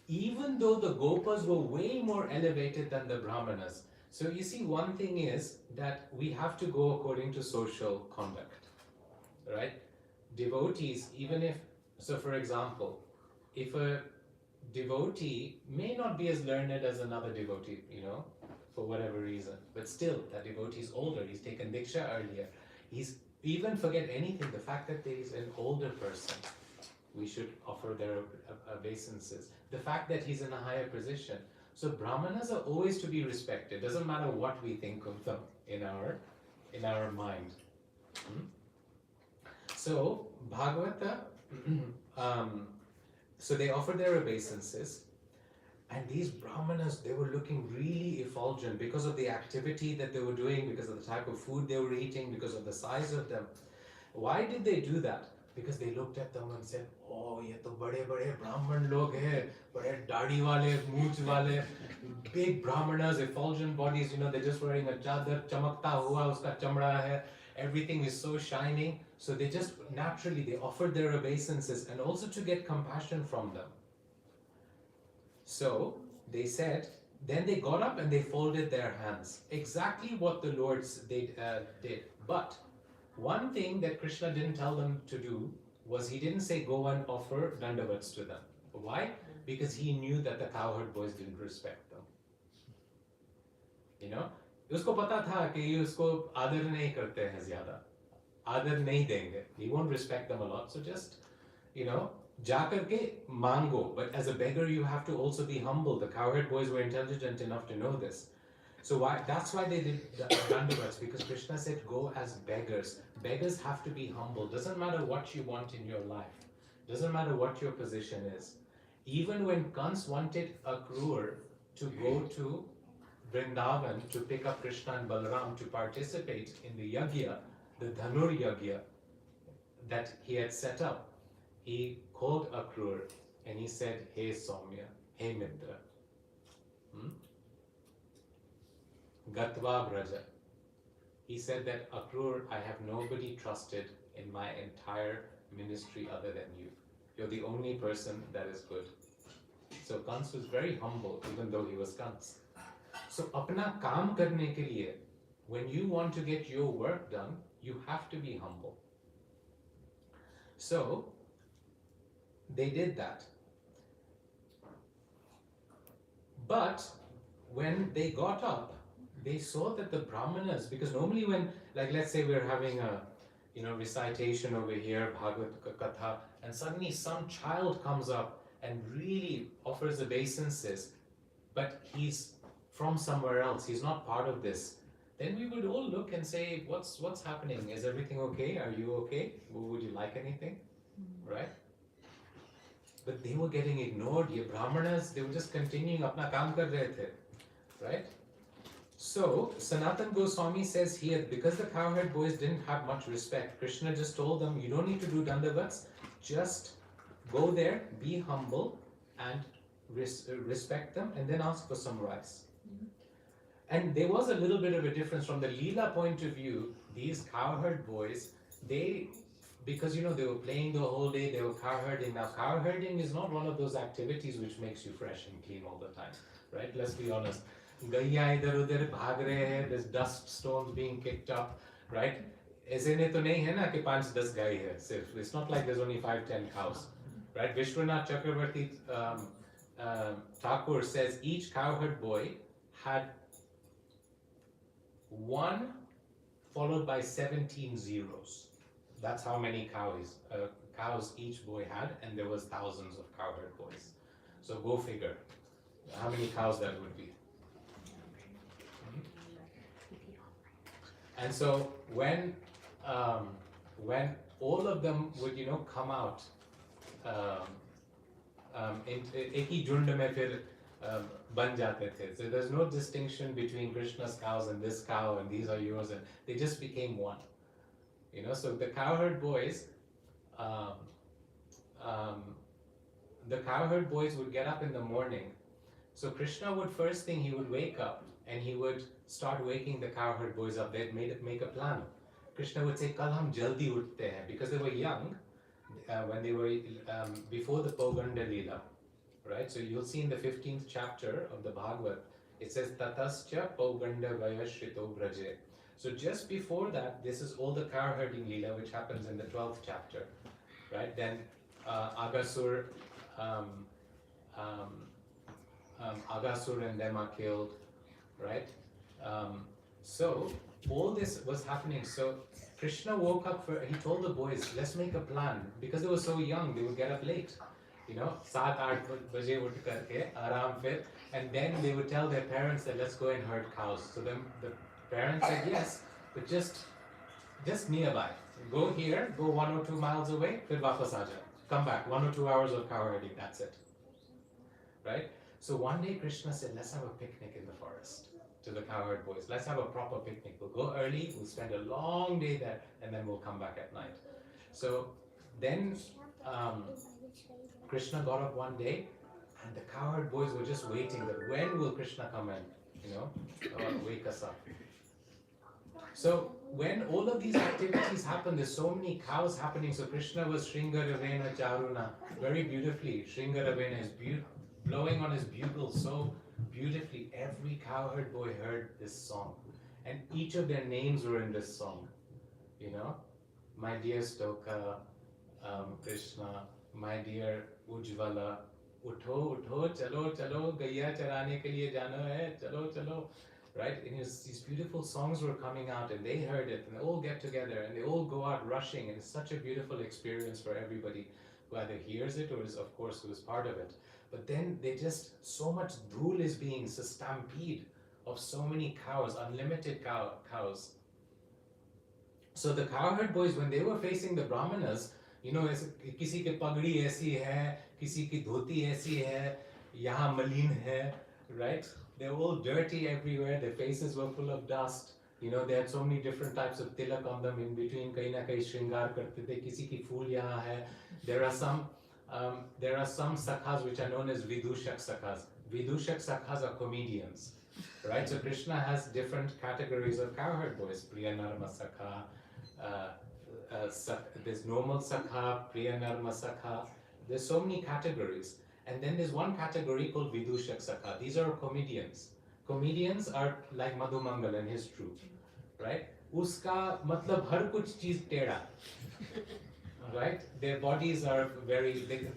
Even though the gopas were way more elevated than the brahmanas. So you see, one thing is that we have to go according to social conduct, right? Devotees, even if, so for example, if a devotee may not be as learned as another devotee, for whatever reason, but still, that devotee is older, he's taken diksha earlier, he's even forget anything, the fact that there is an older person, we should offer their obeisances. The fact that he's in a higher position. So Brahmanas are always to be respected. Doesn't matter what we think of them in our mind. So Bhagavata, so they offered their obeisances, and these Brahmanas, they were looking really effulgent because of the activity that they were doing, because of the type of food they were eating, because of the size of them. Why did they do that? Because they looked at them and said, oh, ye to bade Brahman log hai, bade daadi wale, mooch wale, big Brahmanas, effulgent bodies, they're just wearing a chadar, chamakta hua, uska chamda hai, everything is so shining. So they just naturally, they offered their obeisances and also to get compassion from them. So they said, then they got up and they folded their hands. Exactly what the Lord did. But one thing that Krishna didn't tell them to do was he didn't say go and offer dandavats to them. Why? Because he knew that the cowherd boys didn't respect them. उसको पता था कि ये उसको आदर नहीं करते हैं ज़्यादा, आदर नहीं देंगे. He won't respect them a lot. So just, जाकर के मांगो. But as a beggar, you have to also be humble. The cowherd boys were intelligent enough to know this. So that's why they did the dandavats, because Krishna said go as beggars. Beggars have to be humble. Doesn't matter what you want in your life. Doesn't matter what your position is. Even when Kans wanted Akrur to go to Vrindavan to pick up Krishna and Balaram to participate in the yagya, the Dhanur yagya that he had set up, he called Akrur and he said, hey Soumya, hey Mitra. Gatva Braja. He said that, Akrur, I have nobody trusted in my entire ministry other than you. You're the only person that is good. So Kans was very humble, even though he was Kans. So apna kaam karne ke liye, when you want to get your work done, you have to be humble. So they did that. But when they got up, they saw that the Brahmanas, because normally when, like let's say we're having a recitation over here, Bhagavad Katha, and suddenly some child comes up and really offers obeisances, but he's from somewhere else, he's not part of this, then we would all look and say, what's happening? Is everything okay? Are you okay? Would you like anything? Right? But they were getting ignored. Ye Brahmanas, they were just continuing apna kaam kar rahe the, right? So Sanatan Goswami says here, because the cowherd boys didn't have much respect, Krishna just told them, you don't need to do dandavats, just go there, be humble, and respect them, and then ask for some rice. And there was a little bit of a difference from the Leela point of view. These cowherd boys, because they were playing the whole day, they were cowherding. Now cowherding is not one of those activities which makes you fresh and clean all the time, right? Let's be honest. Gaiya idhar udhar bhag rahe hai, there's dust storms being kicked up, right? ऐसे ने तो नहीं है ना कि 5-10 गाय है सिर्फ. It's not like there's only 5-10 cows, right? Vishwanath Chakravarti Thakur says each cowherd boy had 1 followed by 17 zeros. That's how many cows each boy had, and there was thousands of cowherd boys. So go figure how many cows that would be. And so when all of them would come out एक ही झुंड में फिर बन जाते थे. So there's no distinction between Krishna's cows and this cow and these are yours, and they just became one. So the cowherd boys, the cowherd boys would get up in the morning. So Krishna would first thing he would wake up and he would start waking the cowherd boys up. They'd make a plan. Krishna would say, "Kal hum jaldi uthte hain," because they were young when they were before the Poganda Leela, right? So you'll see in the 15th chapter of the Bhagavad, it says Tatascha Poganda Vayashrito Braje. So just before that, this is all the cow herding Leela, which happens in the 12th chapter, right? Then Agasur and them are killed, right? So all this was happening. So Krishna woke up, he told the boys, let's make a plan. Because they were so young, they would get up late. 7-8 baje uth karke, aaram fir. And then they would tell their parents that let's go and herd cows. So then the parents said yes, but just nearby. Go here, go 1 or 2 miles away, fir wapas aa jao. Come back, 1 or 2 hours of cow herding, that's it. Right? So one day Krishna said, let's have a picnic in the forest. To the cowherd boys, let's have a proper picnic. We'll go early, we'll spend a long day there, and then we'll come back at night. So then Krishna got up one day, and the cowherd boys were just waiting that when will Krishna come and wake us up. So when all of these activities happen, there's so many cows happening. So Krishna was Shringaravena Charuna, very beautifully. Shringaravena is blowing on his bugle so beautifully. Every cowherd boy heard this song, and each of their names were in this song. My dear Stoka, Krishna, my dear Ujvala, utho utho, chalo chalo, gaiya charane ke liye jana hai, chalo chalo, right? And these beautiful songs were coming out, and they heard it, and they all get together, and they all go out rushing, and it's such a beautiful experience for everybody who either hears it or is, of course, who is part of it. But then so much dhool is being, it's a stampede of so many cows, unlimited cows. So the cowherd boys, when they were facing the Brahmanas, किसी के पगड़ी ऐसी है, किसी की धोती ऐसी है, यहाँ मलिन है, right? They're all dirty everywhere, their faces were full of dust. They had so many different types of tilak on them, in between kahin na kahin shringar karte the, kisi ki phool yahan hai. There are some sakhas which are known as Vidushak sakhas. Vidushak sakhas are comedians, right? So Krishna has different categories of cowherd boys. Priya Narma sakha, there's normal sakha, Priya Narma sakha. There's so many categories. And then there's one category called Vidushak sakha. These are comedians. Comedians are like Madhu Mangal and his troupe, right? Uska matlab har kuch cheez teda. Right? Their bodies are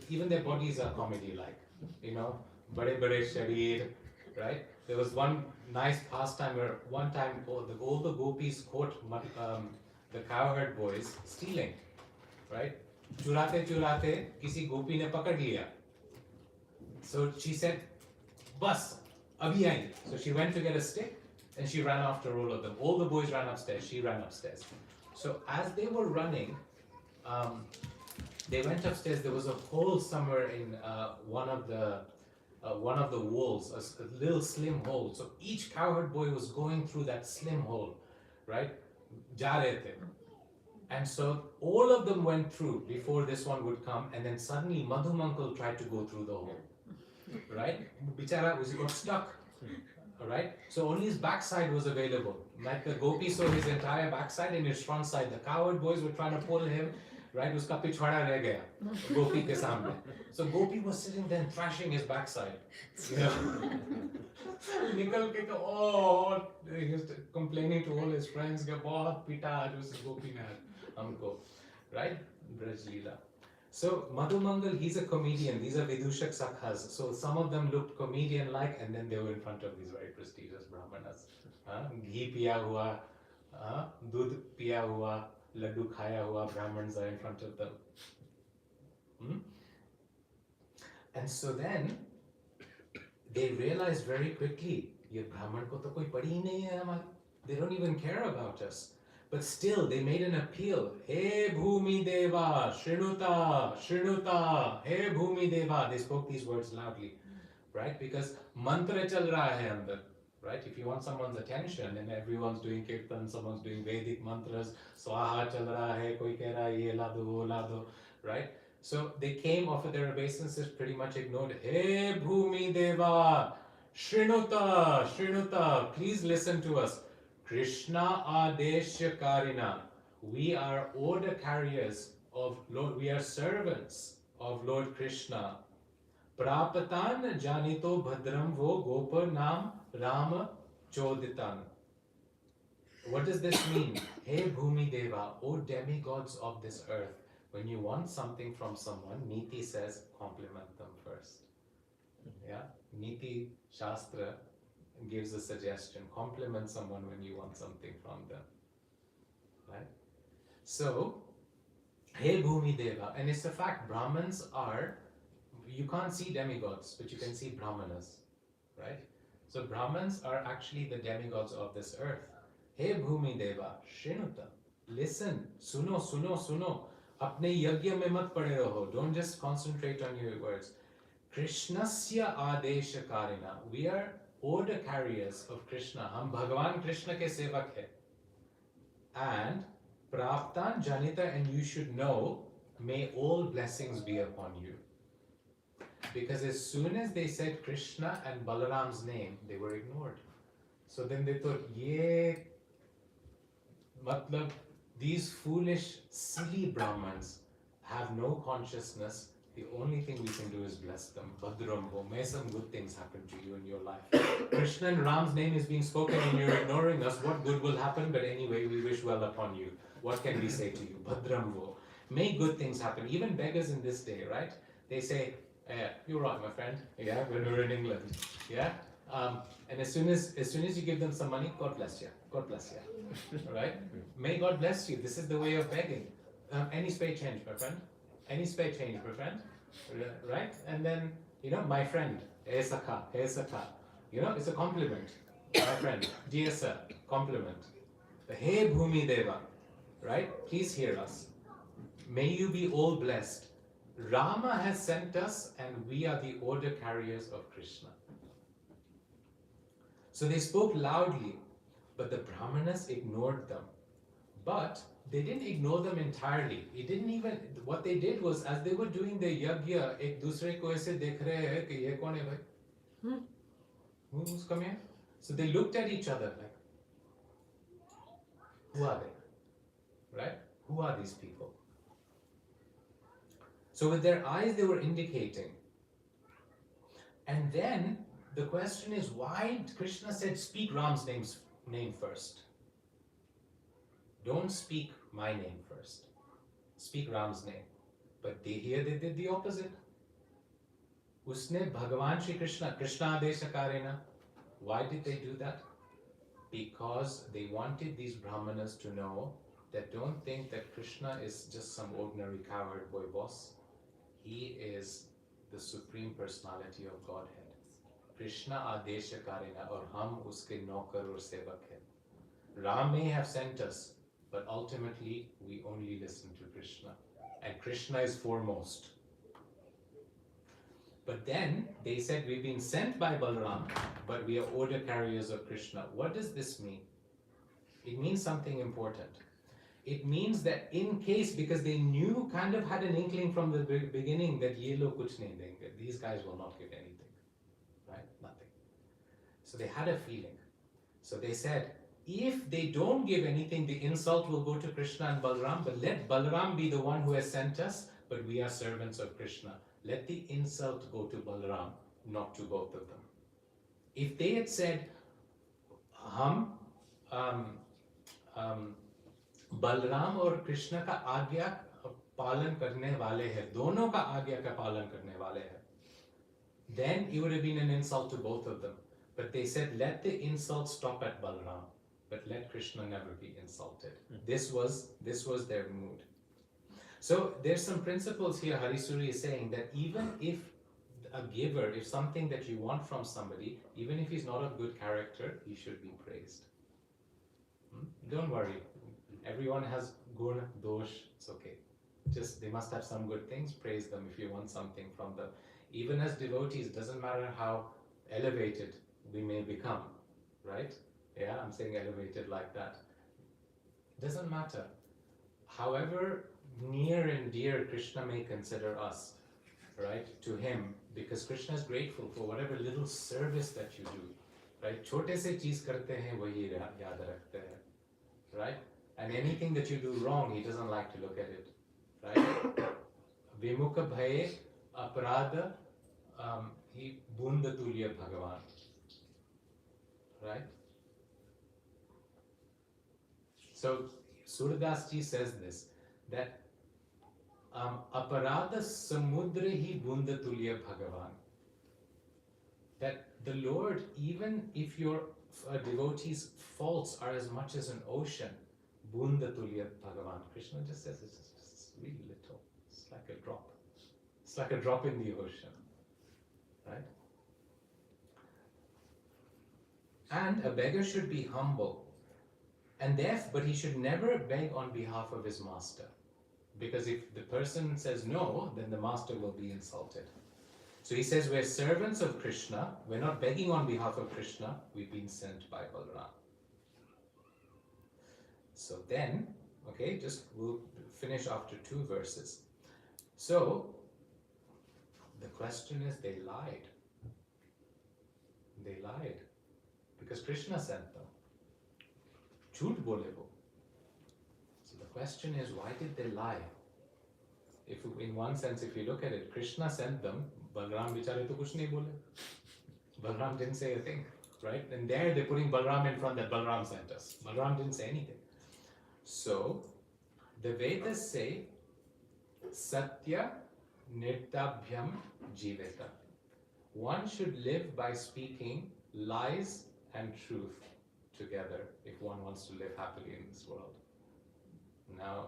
even their bodies are comedy-like. Bade bade sharir, right? There was one nice pastime where one time all the gopis caught the cowherd boys stealing, right? Churate churate, kisi gopi ne pakad liya. So she said, "Bas, abhi aayi." So she went to get a stick and she ran after all of them. All the boys ran upstairs. She ran upstairs. So as they were running, they went upstairs. There was a hole somewhere in one of the walls, a little slim hole. So each cowherd boy was going through that slim hole, right? Ja rahe the. And so all of them went through before this one would come, and then suddenly Madhu Uncle tried to go through the hole, right? Bichara got stuck. Alright? So only his backside was available. Like the gopi saw his entire backside and his front side. The cowherd boys were trying to pull him, right? Uska pichwada reh gaya, gopi ke samne. So gopi was sitting there and thrashing his backside. Nikal ke he was complaining to all his friends, bahut pita aaj us gopi ne humko, right? Braj Leela. So Madhu Mangal, he's a comedian. These are Vidushak Sakhas. So some of them looked comedian-like, and then they were in front of these very prestigious Brahmanas. Ghee piya hua, dudh piya hua, laddu khaya hua, Brahmins are in front of them. Hmm? And so then they realized very quickly, ye Brahman ko to koi padi hi nahi hai hamari. They don't even care about us. But still, they made an appeal. Hey Bhumi Deva, Shrinuta, Shrinuta, Hey Bhumi Deva. They spoke these words loudly, right? Because mantra chal raha hai andar, right? If you want someone's attention and everyone's doing kirtan, someone's doing Vedic mantras, swaha chal raha hai, koi keh raha hai, ye la do, wo la do, right? So they came, offered their obeisances, pretty much ignored. Hey Bhumi Deva, Shrinuta, Shrinuta, please listen to us. Krishna Adesha Karina. We are order carriers of Lord, we are servants of Lord Krishna. Prapatan Janito Bhadram Vo Gopar Nam Rama Choditan. What does this mean? Hey Bhumi Deva, O demigods of this earth, when you want something from someone, Niti says compliment them first. Yeah? Niti Shastra gives a suggestion. Compliment someone when you want something from them. Right? So, Hey Bhumi Deva, and it's a fact, Brahmins are, you can't see demigods, but you can see Brahmanas. Right? So, Brahmins are actually the demigods of this earth. Hey Bhumi Deva, Shrinuta, listen, suno, suno, suno. Apne yagya mein mat pade raho. Don't just concentrate on your words. Krishnasya Adesha Karina. We are order carriers of Krishna. Hum Bhagavan Krishna ke sevak hai. And Praptan Janita, and you should know, may all blessings be upon you. Because as soon as they said Krishna and Balaram's name, they were ignored. So then they thought, ye, matlab, these foolish, silly Brahmins have no consciousness. The only thing we can do is bless them. Bhadram ho, may some good things happen to you in your life. Krishna and Ram's name is being spoken and you're ignoring us. What good will happen? But anyway, we wish well upon you. What can we say to you? Bhadram ho. May good things happen. Even beggars in this day, right? They say, you're right, my friend. Yeah, when we're in England. Yeah? And as soon as you give them some money, God bless you. God bless you. Right? May God bless you. This is the way of begging. Any spare change, my friend. Any spare change, my friend. Right? And then, my friend. Hey Sakha, hey Sakha. It's a compliment. My friend. Dear sir, compliment. Hey Bhumi Deva. Right? Please hear us. May you be all blessed. Rama has sent us and we are the order carriers of Krishna. So they spoke loudly, but the Brahmanas ignored them. But they didn't ignore them entirely. It didn't even, what they did was, as they were doing their yagya, ek dusre ko aise dekh rahe hai ki ye kaun hai bhai? Who's come here? So they looked at each other like, who are they? Right? Who are these people? So with their eyes they were indicating. And then the question is, why Krishna said speak Ram's name first? Don't speak my name first. Speak Ram's name. But they did the opposite. Usne Bhagavan Shri Krishna, Krishna Adesha Karena. Why did they do that? Because they wanted these Brahmanas to know that don't think that Krishna is just some ordinary coward boy boss. He is the Supreme Personality of Godhead. Krishna Adesha Karena, or hum uske naukar or sevak hai. Ram may have sent us, but ultimately we only listen to Krishna. And Krishna is foremost. But then they said we've been sent by Balaram, but we are order carriers of Krishna. What does this mean? It means something important. It means that in case, because they knew, kind of had an inkling from the beginning that ye log kuch nahi denge, these guys will not give anything, right? Nothing. So they had a feeling. So they said, if they don't give anything, the insult will go to Krishna and Balaram, but let Balaram be the one who has sent us, but we are servants of Krishna. Let the insult go to Balaram, not to both of them. If they had said, Balaram or Krishna ka agya पालन करने वाले हैं, दोनों का आज्ञा का पालन करने वाले हैं, then it would have been an insult to both of them. But they said, let the insult stop at Balaram, but let Krishna never be insulted. This was their mood. So there's some principles here. Harisuri is saying that even if a giver, if something that you want from somebody, even if he's not of good character, he should be praised. Don't worry. Everyone has gun, dosh, it's okay. Just they must have some good things, praise them if you want something from them. Even as devotees, it doesn't matter how elevated we may become, right? Yeah, I'm saying elevated like that. Doesn't matter. However near and dear Krishna may consider us, right, to him, because Krishna is grateful for whatever little service that you do, right? Chote se cheez karte hain, wahi yaad rakhte hain, right? And anything that you do wrong, he doesn't like to look at it, right? Vimukha bhaye aparadha hi bunda tulya Bhagavan, right? So Surdas ji says this, that aparadha samudra hi bunda tulya Bhagavan, that the Lord, even if your devotee's faults are as much as an ocean, bunda tulya Bhagavan, Krishna just says it's just really little. It's like a drop. It's like a drop in the ocean, right? And a beggar should be humble, and but he should never beg on behalf of his master, because if the person says no, then the master will be insulted. So he says, we're servants of Krishna, we're not begging on behalf of Krishna, we've been sent by Balaram. So then, okay, just we'll finish after 2 verses. So, the question is, they lied. They lied. Because Krishna sent them. Chut bole wo. So the question is, why did they lie? If in one sense, if you look at it, Krishna sent them, Balaram bichare to kuch nahi bole. Balaram didn't say a thing, right? And there they're putting Balaram in front, that Balaram sent us. Balaram didn't say anything. So, the Vedas say, Satya Nirtabhyam Jiveta. One should live by speaking lies and truth together if one wants to live happily in this world. Now,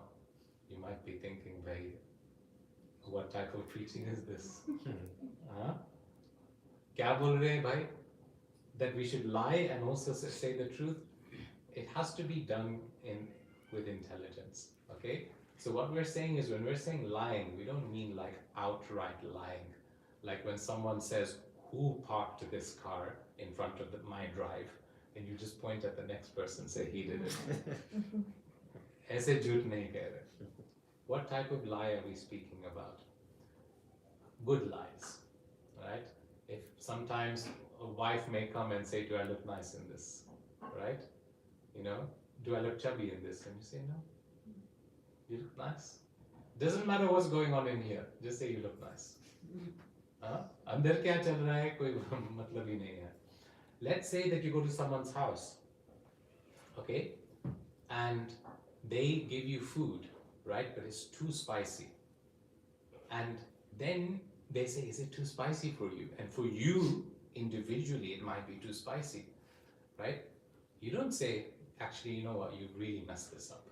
you might be thinking, bhai, what type of preaching is this? Kya bol rahe bhai? That we should lie and also say the truth? It has to be done with intelligence, okay? So what we're saying is, when we're saying lying, we don't mean like outright lying. Like when someone says, who parked this car in front of my drive? And you just point at the next person and say, he did it. Aise jhoot nahi keh rahe. What type of lie are we speaking about? Good lies, right? If sometimes a wife may come and say, do I look nice in this, right? You know, do I look chubby in this? And you say, no, you look nice. Doesn't matter what's going on in here, just say you look nice. Andar kya chal raha hai, koi matlab hi nahi hai. Let's say that you go to someone's house, okay, and they give you food, right, but it's too spicy. And then they say, is it too spicy for you? And for you, individually, it might be too spicy, right? You don't say, actually, you know what, you really messed this up,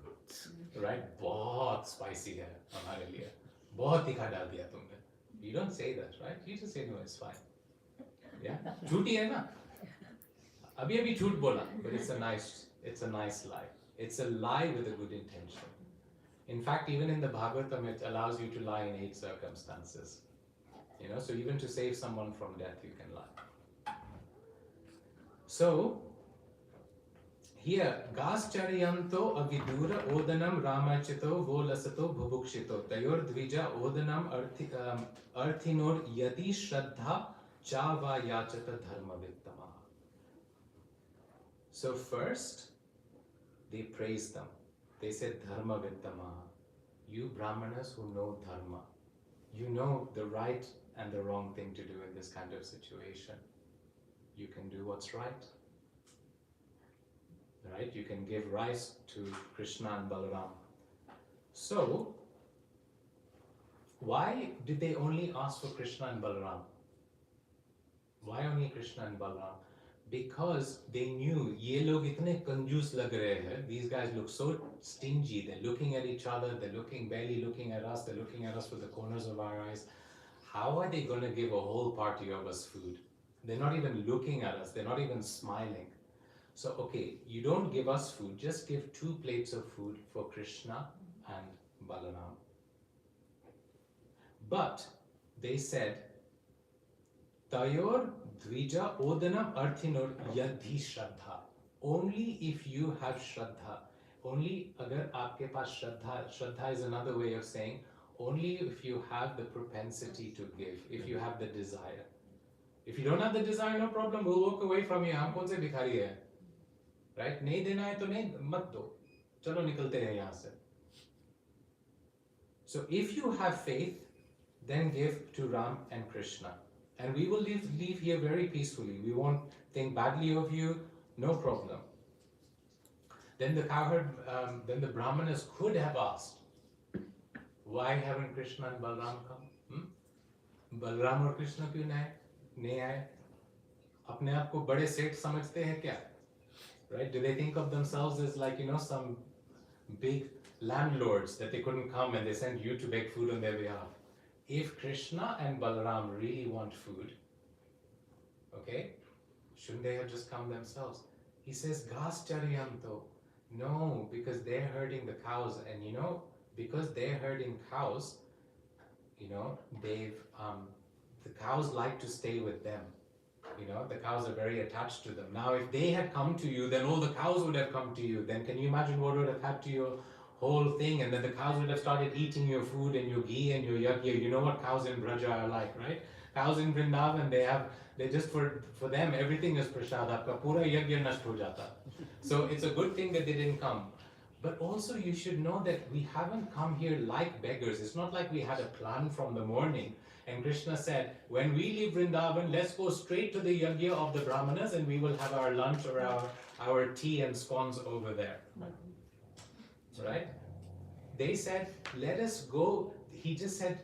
right? बहुत spicy है हमारे लिए, बहुत तीखा डाल दिया तुमने. You don't say that, right? You just say, no, it's fine. Yeah, झूठी है ना? अभी झूठ बोला, but it's a nice lie. It's a lie with a good intention. In fact, even in the Bhagavatam, it allows you to lie in 8 circumstances. You know, so even to save someone from death, you can lie. So, here, Gascharyanto avidura odanam ramachito volasato bhubukshito tayor dvija odanam arthinor yati shraddha chava yachata dharma vittama. So first, they praised them. They said dharma vittama. You Brahmanas who know dharma, you know the right and the wrong thing to do in this kind of situation. You can do what's right. Right? You can give rice to Krishna and Balaram. So, Why did they only ask for Krishna and Balaram? Why only Krishna and Balaram? Because they knew ye log itne kanjus lag rahe hai. These guys look so stingy. They're looking at each other. They're looking barely looking at us. They're looking at us with the corners of our eyes. How are they going to give a whole party of us food? They're not even looking at us. They're not even smiling. So okay, you don't give us food. Just give 2 plates of food for Krishna and Balaram. But they said, Tayor dvija odanam arthinor yadhi shraddha. Only if you have shraddha. Only agar aapke paas shraddha. Shraddha is another way of saying, only if you have the propensity to give, if you have the desire. If you don't have the desire, no problem, we'll walk away from you. हम कौन से भिखारी हैं? Right? नहीं देना है तो नहीं मत दो. चलो निकलते हैं यहाँ से. So if you have faith, then give to Ram and Krishna. And we will leave here very peacefully. We won't think badly of you, no problem. Then the cowherd, then the Brahmanas could have asked, why haven't Krishna and Balaram come? Balaram और Krishna क्यों नहीं आए? अपने आप को बड़े सेठ समझते हैं क्या? Right? Do they think of themselves as like, some big landlords that they couldn't come and they sent you to beg food on their behalf? If Krishna and Balaram really want food, okay, shouldn't they have just come themselves? He says, Ghas chariyanto. No, because they're herding the cows, and because they're herding cows, they've the cows like to stay with them. The cows are very attached to them. Now, if they had come to you, then all the cows would have come to you. Then can you imagine what would have happened to your whole thing? And then the cows would have started eating your food and your ghee and your yagya. You know what cows in Braja are like, right? Cows in Vrindavan, they just for them, everything is prasad. Aapka pura yagya nasht ho jata. So it's a good thing that they didn't come. But also you should know that we haven't come here like beggars. It's not like we had a plan from the morning. And Krishna said, when we leave Vrindavan, let's go straight to the yagya of the Brahmanas and we will have our lunch or our tea and scones over there. Right? They said, let us go. He just said,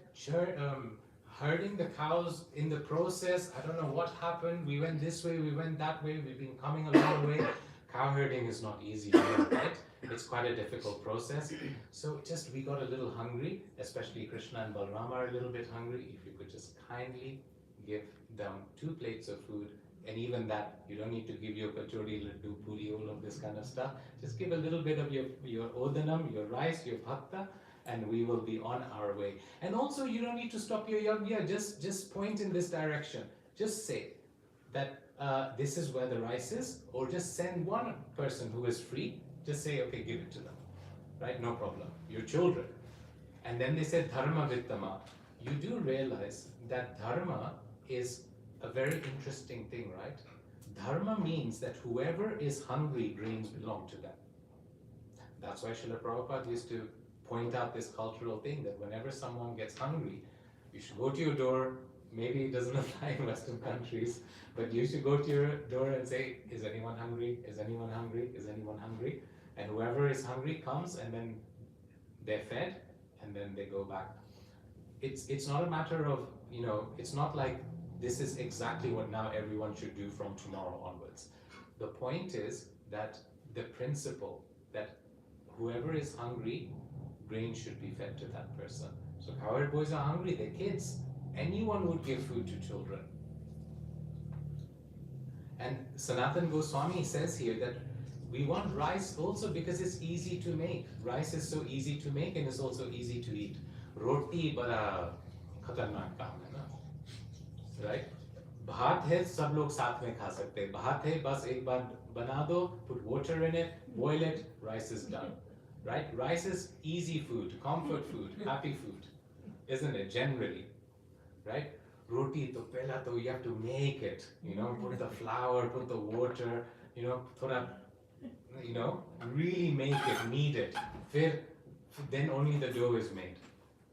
herding the cows in the process. I don't know what happened. We went this way, we went that way. We've been coming a long way. Cow herding is not easy, right? It's quite a difficult process. So we got a little hungry, especially Krishna and Balaram are a little bit hungry. If you could just kindly give them 2 plates of food, and even that, you don't need to give your kachori, laddu, puri, all of this kind of stuff. Just give a little bit of your odanam, your rice, your bhakta, and we will be on our way. And also, you don't need to stop your yagya, just point in this direction. Just say that this is where the rice is, or just send one person who is free. Just say, okay, give it to them, right? No problem. Your children. And then they said, dharma vittama. You do realize that dharma is a very interesting thing, right? Dharma means that whoever is hungry, grains belong to them. That's why Srila Prabhupada used to point out this cultural thing that whenever someone gets hungry, you should go to your door. Maybe it doesn't apply in Western countries, but you should go to your door and say, is anyone hungry? Is anyone hungry? Is anyone hungry? And whoever is hungry comes, and then they're fed, and then they go back. It's not a matter of, it's not like this is exactly what now everyone should do from tomorrow onwards. The point is that the principle that whoever is hungry, grain should be fed to that person. So cowherd boys are hungry, they're kids. Anyone would give food to children. And Sanatan Goswami says here that we want rice also because it's easy to make. Rice is so easy to make and it's also easy to eat. Roti bada khatarnak kaam hai na, right? Bhat hai, sab log saath mein kha sakte hain. Bhat hai, bas ek baar bana do, put water in it, boil it, rice is done, right? Rice is easy food, comfort food, happy food, isn't it? Generally, right? Roti to pehla to you have to make it, put the flour, put the water, thoda, really make it, knead it. Then only the dough is made,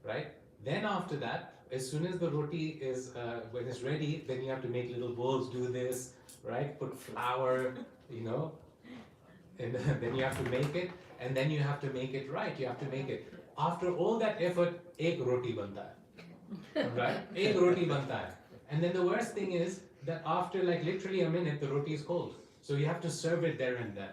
right? Then after that, as soon as the roti is, when it's ready, then you have to make little balls, do this, right? Put flour, and then you have to make it, and then you have to make it right. You have to make it. After all that effort, ek roti banta hai. right? Ek roti banta hai. And then the worst thing is that after like literally a minute, the roti is cold. So you have to serve it there and then,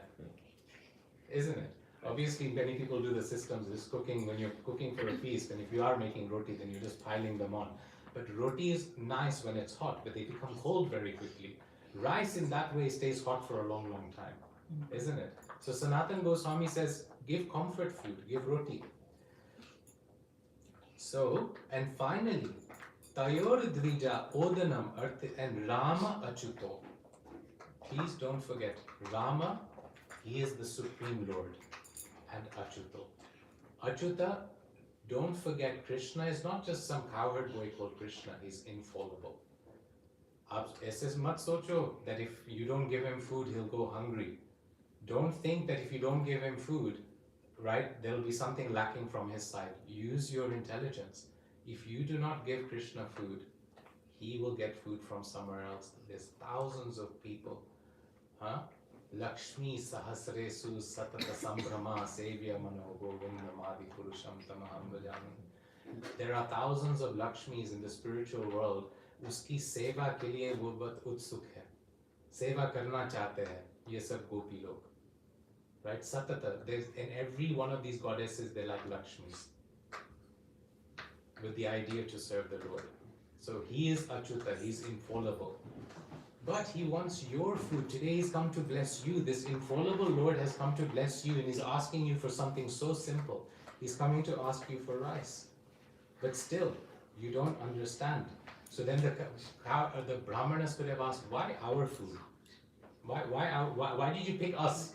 isn't it? Obviously, many people do the systems, just cooking when you're cooking for a feast, and if you are making roti, then you're just piling them on. But roti is nice when it's hot, but they become cold very quickly. Rice in that way stays hot for a long, long time, isn't it? So Sanatan Goswami says, give comfort food, give roti. So, and finally, Tayor Dvija Odanam and Rama Achuto. Please don't forget, Rama, he is the Supreme Lord, and Achuto. Achyuta, don't forget, Krishna is not just some cowherd boy called Krishna, he's infallible. Aise mat socho that if you don't give him food, he'll go hungry. Don't think that if you don't give him food, right, there'll be something lacking from his side. Use your intelligence. If you do not give Krishna food, he will get food from somewhere else. There's thousands of people. Huh? Lakshmi Sahasresu Satata Sambrahma Sevya Mano Govindamadi Purusham Tamaham Bhajami. There are thousands of Lakshmis in the spiritual world. Uski seva ke liye wo bahut utsuk hai. Seva karna chahte hai. Ye sab gopi log. Right? Satata. There's in every one of these goddesses, they're like Lakshmis, with the idea to serve the Lord. So he is Achyuta, he's infallible. But he wants your food. Today he's come to bless you. This infallible Lord has come to bless you, and he's asking you for something so simple. He's coming to ask you for rice. But still, you don't understand. So then the Brahmanas could have asked, why our food? Why did you pick us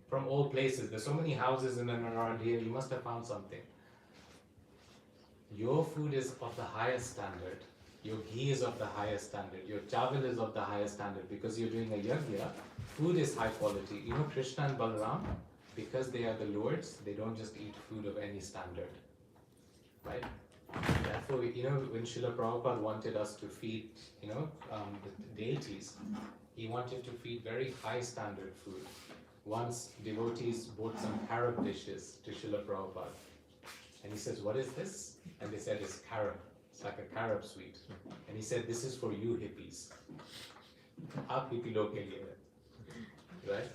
from all places? There's so many houses in and around here. You must have found something. Your food is of the highest standard. Your ghee is of the highest standard. Your chawal is of the highest standard. Because you're doing a yajna, food is high quality. You know, Krishna and Balaram, because they are the lords, they don't just eat food of any standard. Right? Therefore, you know, when Srila Prabhupada wanted us to feed, the deities, he wanted to feed very high standard food. Once devotees bought some carob dishes to Srila Prabhupada. And he says, what is this? And they said, it's carob. It's like a carob sweet. And he said, this is for you hippies. Aap hippie log ke liye. Right?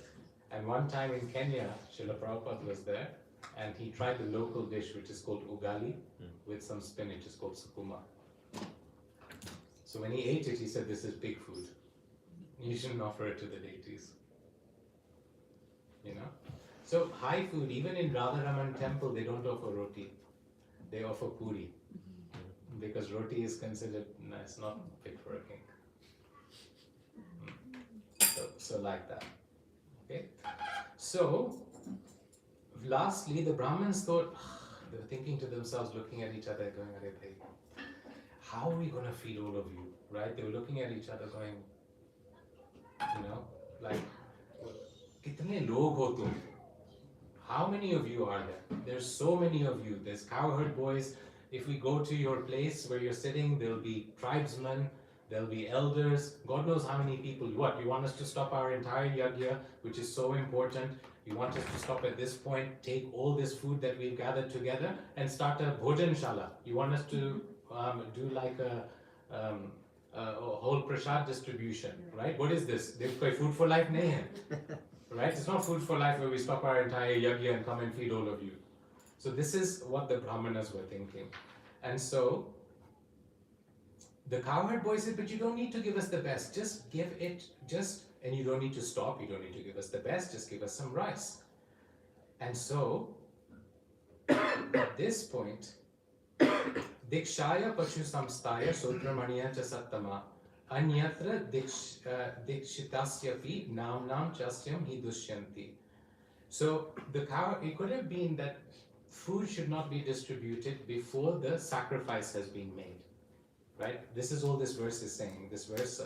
And one time in Kenya, Srila Prabhupada was there, and he tried the local dish, which is called ugali, with some spinach. It's called sukuma. So when he ate it, he said, this is pig food. You shouldn't offer it to the deities. You know? So high food, even in Radharaman temple, they don't offer roti. They offer puri. Because roti is considered, it's not fit for a king. So like that. Okay? So, lastly, the Brahmins thought, they were thinking to themselves, looking at each other, going, how are we going to feed all of you? Right? They were looking at each other going, like, kitne log ho tum? How many of you are there? There's so many of you. There's cowherd boys. If we go to your place where you're sitting, there'll be tribesmen, there'll be elders, God knows how many people. What, you want us to stop our entire yajna, which is so important? You want us to stop at this point, take all this food that we've gathered together and start a bhojan shala? You want us to do like a whole prasad distribution, right? What is this? Food for life nahi hai. Right? It's not food for life where we stop our entire yajna and come and feed all of you. So this is what the Brahmanas were thinking. And so the cowherd boy said, but you don't need to give us the best. Just give it, and you don't need to stop. You don't need to give us the best. Just give us some rice. And so at this point, Dikshaya Pashu Samstaya Sudramaniya Cha Sattama Anyatra Dikshitasyapi Nam Chasyam Hi Dushyanti. So the cow, it could have been that food should not be distributed before the sacrifice has been made, right? This is all this verse is saying. This verse,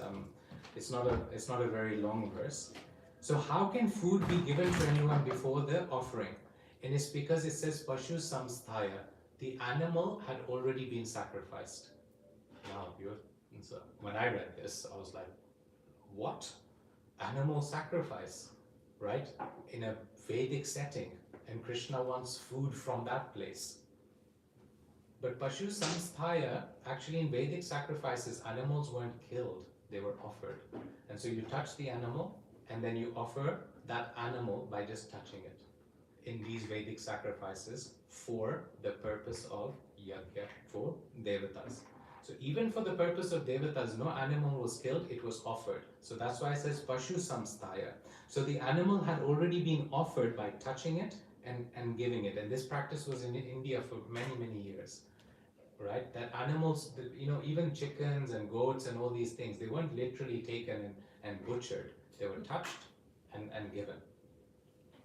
it's not a very long verse. So how can food be given to anyone before the offering? And it's because it says Pashu Samsthaya. The animal had already been sacrificed. Now, so when I read this, I was like, what? Animal sacrifice, right? In a Vedic setting. And Krishna wants food from that place. But Pashu Samsthaya, actually in Vedic sacrifices, animals weren't killed, they were offered. And so you touch the animal, and then you offer that animal by just touching it in these Vedic sacrifices for the purpose of yajna, for devatas. So even for the purpose of devatas, no animal was killed, it was offered. So that's why it says Pashu Samsthaya. So the animal had already been offered by touching it and giving it. And this practice was in India for many, many years. Right? That animals, even chickens and goats and all these things, they weren't literally taken and butchered. They were touched and given.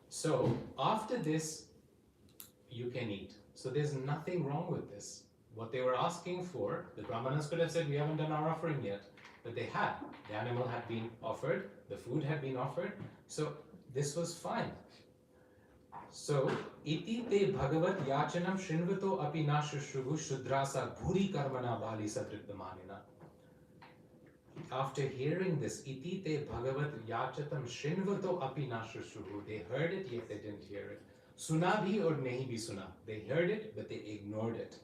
So after this, you can eat. So there's nothing wrong with this. What they were asking for, the Brahmanas could have said, we haven't done our offering yet. But they had. The animal had been offered, the food had been offered. So this was fine. So, iti te bhagavat yachanam shrinvato api na shushruvu shudrasa bhuri karmana bali sadripdamanina. After hearing this, iti te bhagavat yachatam shrinvato api na shushruvu. They heard it, yet they didn't hear it. Suna bhi or nahi bhi suna. They heard it, but they ignored it.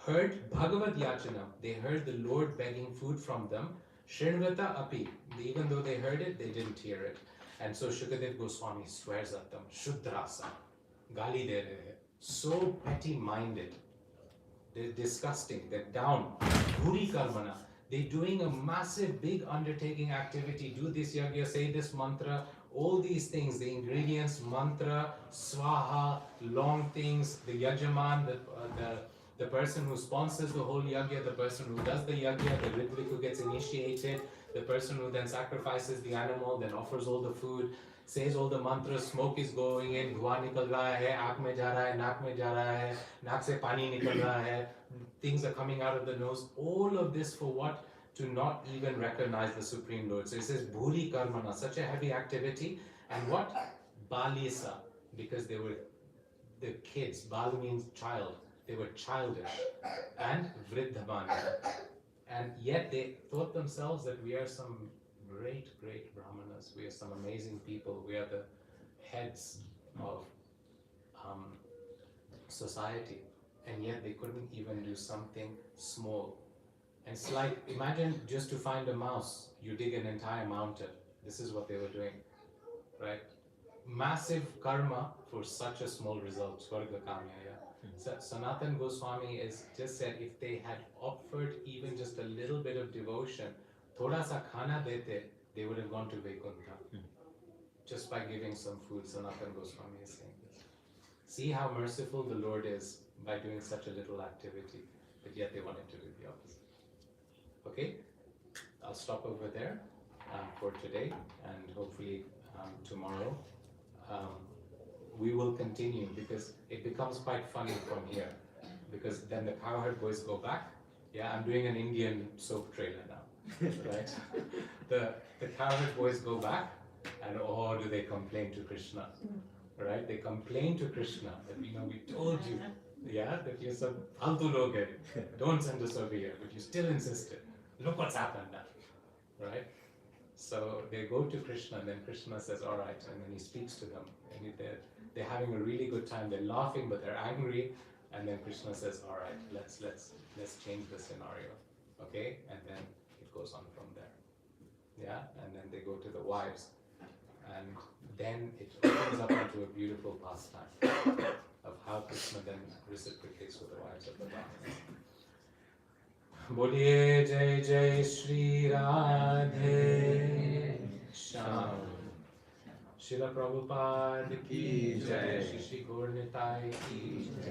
Heard bhagavat yachanam. They heard the Lord begging food from them. Shrinvata api. Even though they heard it, they didn't hear it. And so Shukadev Goswami swears at them, Shudrasa, gali de rahe hai. So petty-minded, they're disgusting, they're down, bhuri karmana. They're doing a massive, big undertaking activity. Do this yagya, say this mantra, all these things, the ingredients, mantra, swaha, long things, the yajaman, the person who sponsors the whole yagya, the person who does the yagya, the ritvik who gets initiated, the person who then sacrifices the animal, then offers all the food, says all the mantras, smoke is going in, धुआं निकल रहा है, आँख में जा रहा है, नाक में जा रहा है, नाक से पानी निकल रहा है, things are coming out of the nose, all of this for what? To not even recognize the Supreme Lord. So it says, Bhuri Karmana, such a heavy activity, and what? Balisa, because they were the kids, Bal means child, they were childish, and Vriddhamana. And yet they thought themselves that we are some great, great Brahmanas, we are some amazing people, we are the heads of society, and yet they couldn't even do something small. And it's like, imagine just to find a mouse, you dig an entire mountain. This is what they were doing, right? Massive karma for such a small result, Swarga Kamya. So Sanatan Goswami is just said if they had offered even just a little bit of devotion, thoda sa khana dete, they would have gone to Vaikuntha. Just by giving some food, Sanatan Goswami is saying this. See how merciful the Lord is by doing such a little activity, but yet they wanted to do the opposite. Okay, I'll stop over there for today, and hopefully tomorrow we will continue, because it becomes quite funny from here, because then the cowherd boys go back. Yeah, I'm doing an Indian soap trailer now, right? The cowherd boys go back, and oh, do they complain to Krishna, right? They complain to Krishna that, we told you, yeah, that you're some faltu log hai, don't send us over here, but you still insisted. Look what's happened now, right? So they go to Krishna, and then Krishna says, all right, and then he speaks to them, and they're having a really good time. They're laughing, but they're angry. And then Krishna says, all right, let's change the scenario, okay? And then it goes on from there, yeah. And then they go to the wives, and then it opens up into a beautiful pastime of how Krishna then reciprocates with the wives of the Brahmanas. Boliye Jai Jai Shri Radhe Shyam. Srila Prabhupada ki Jai, Shri Gaur Nitai ki Jai.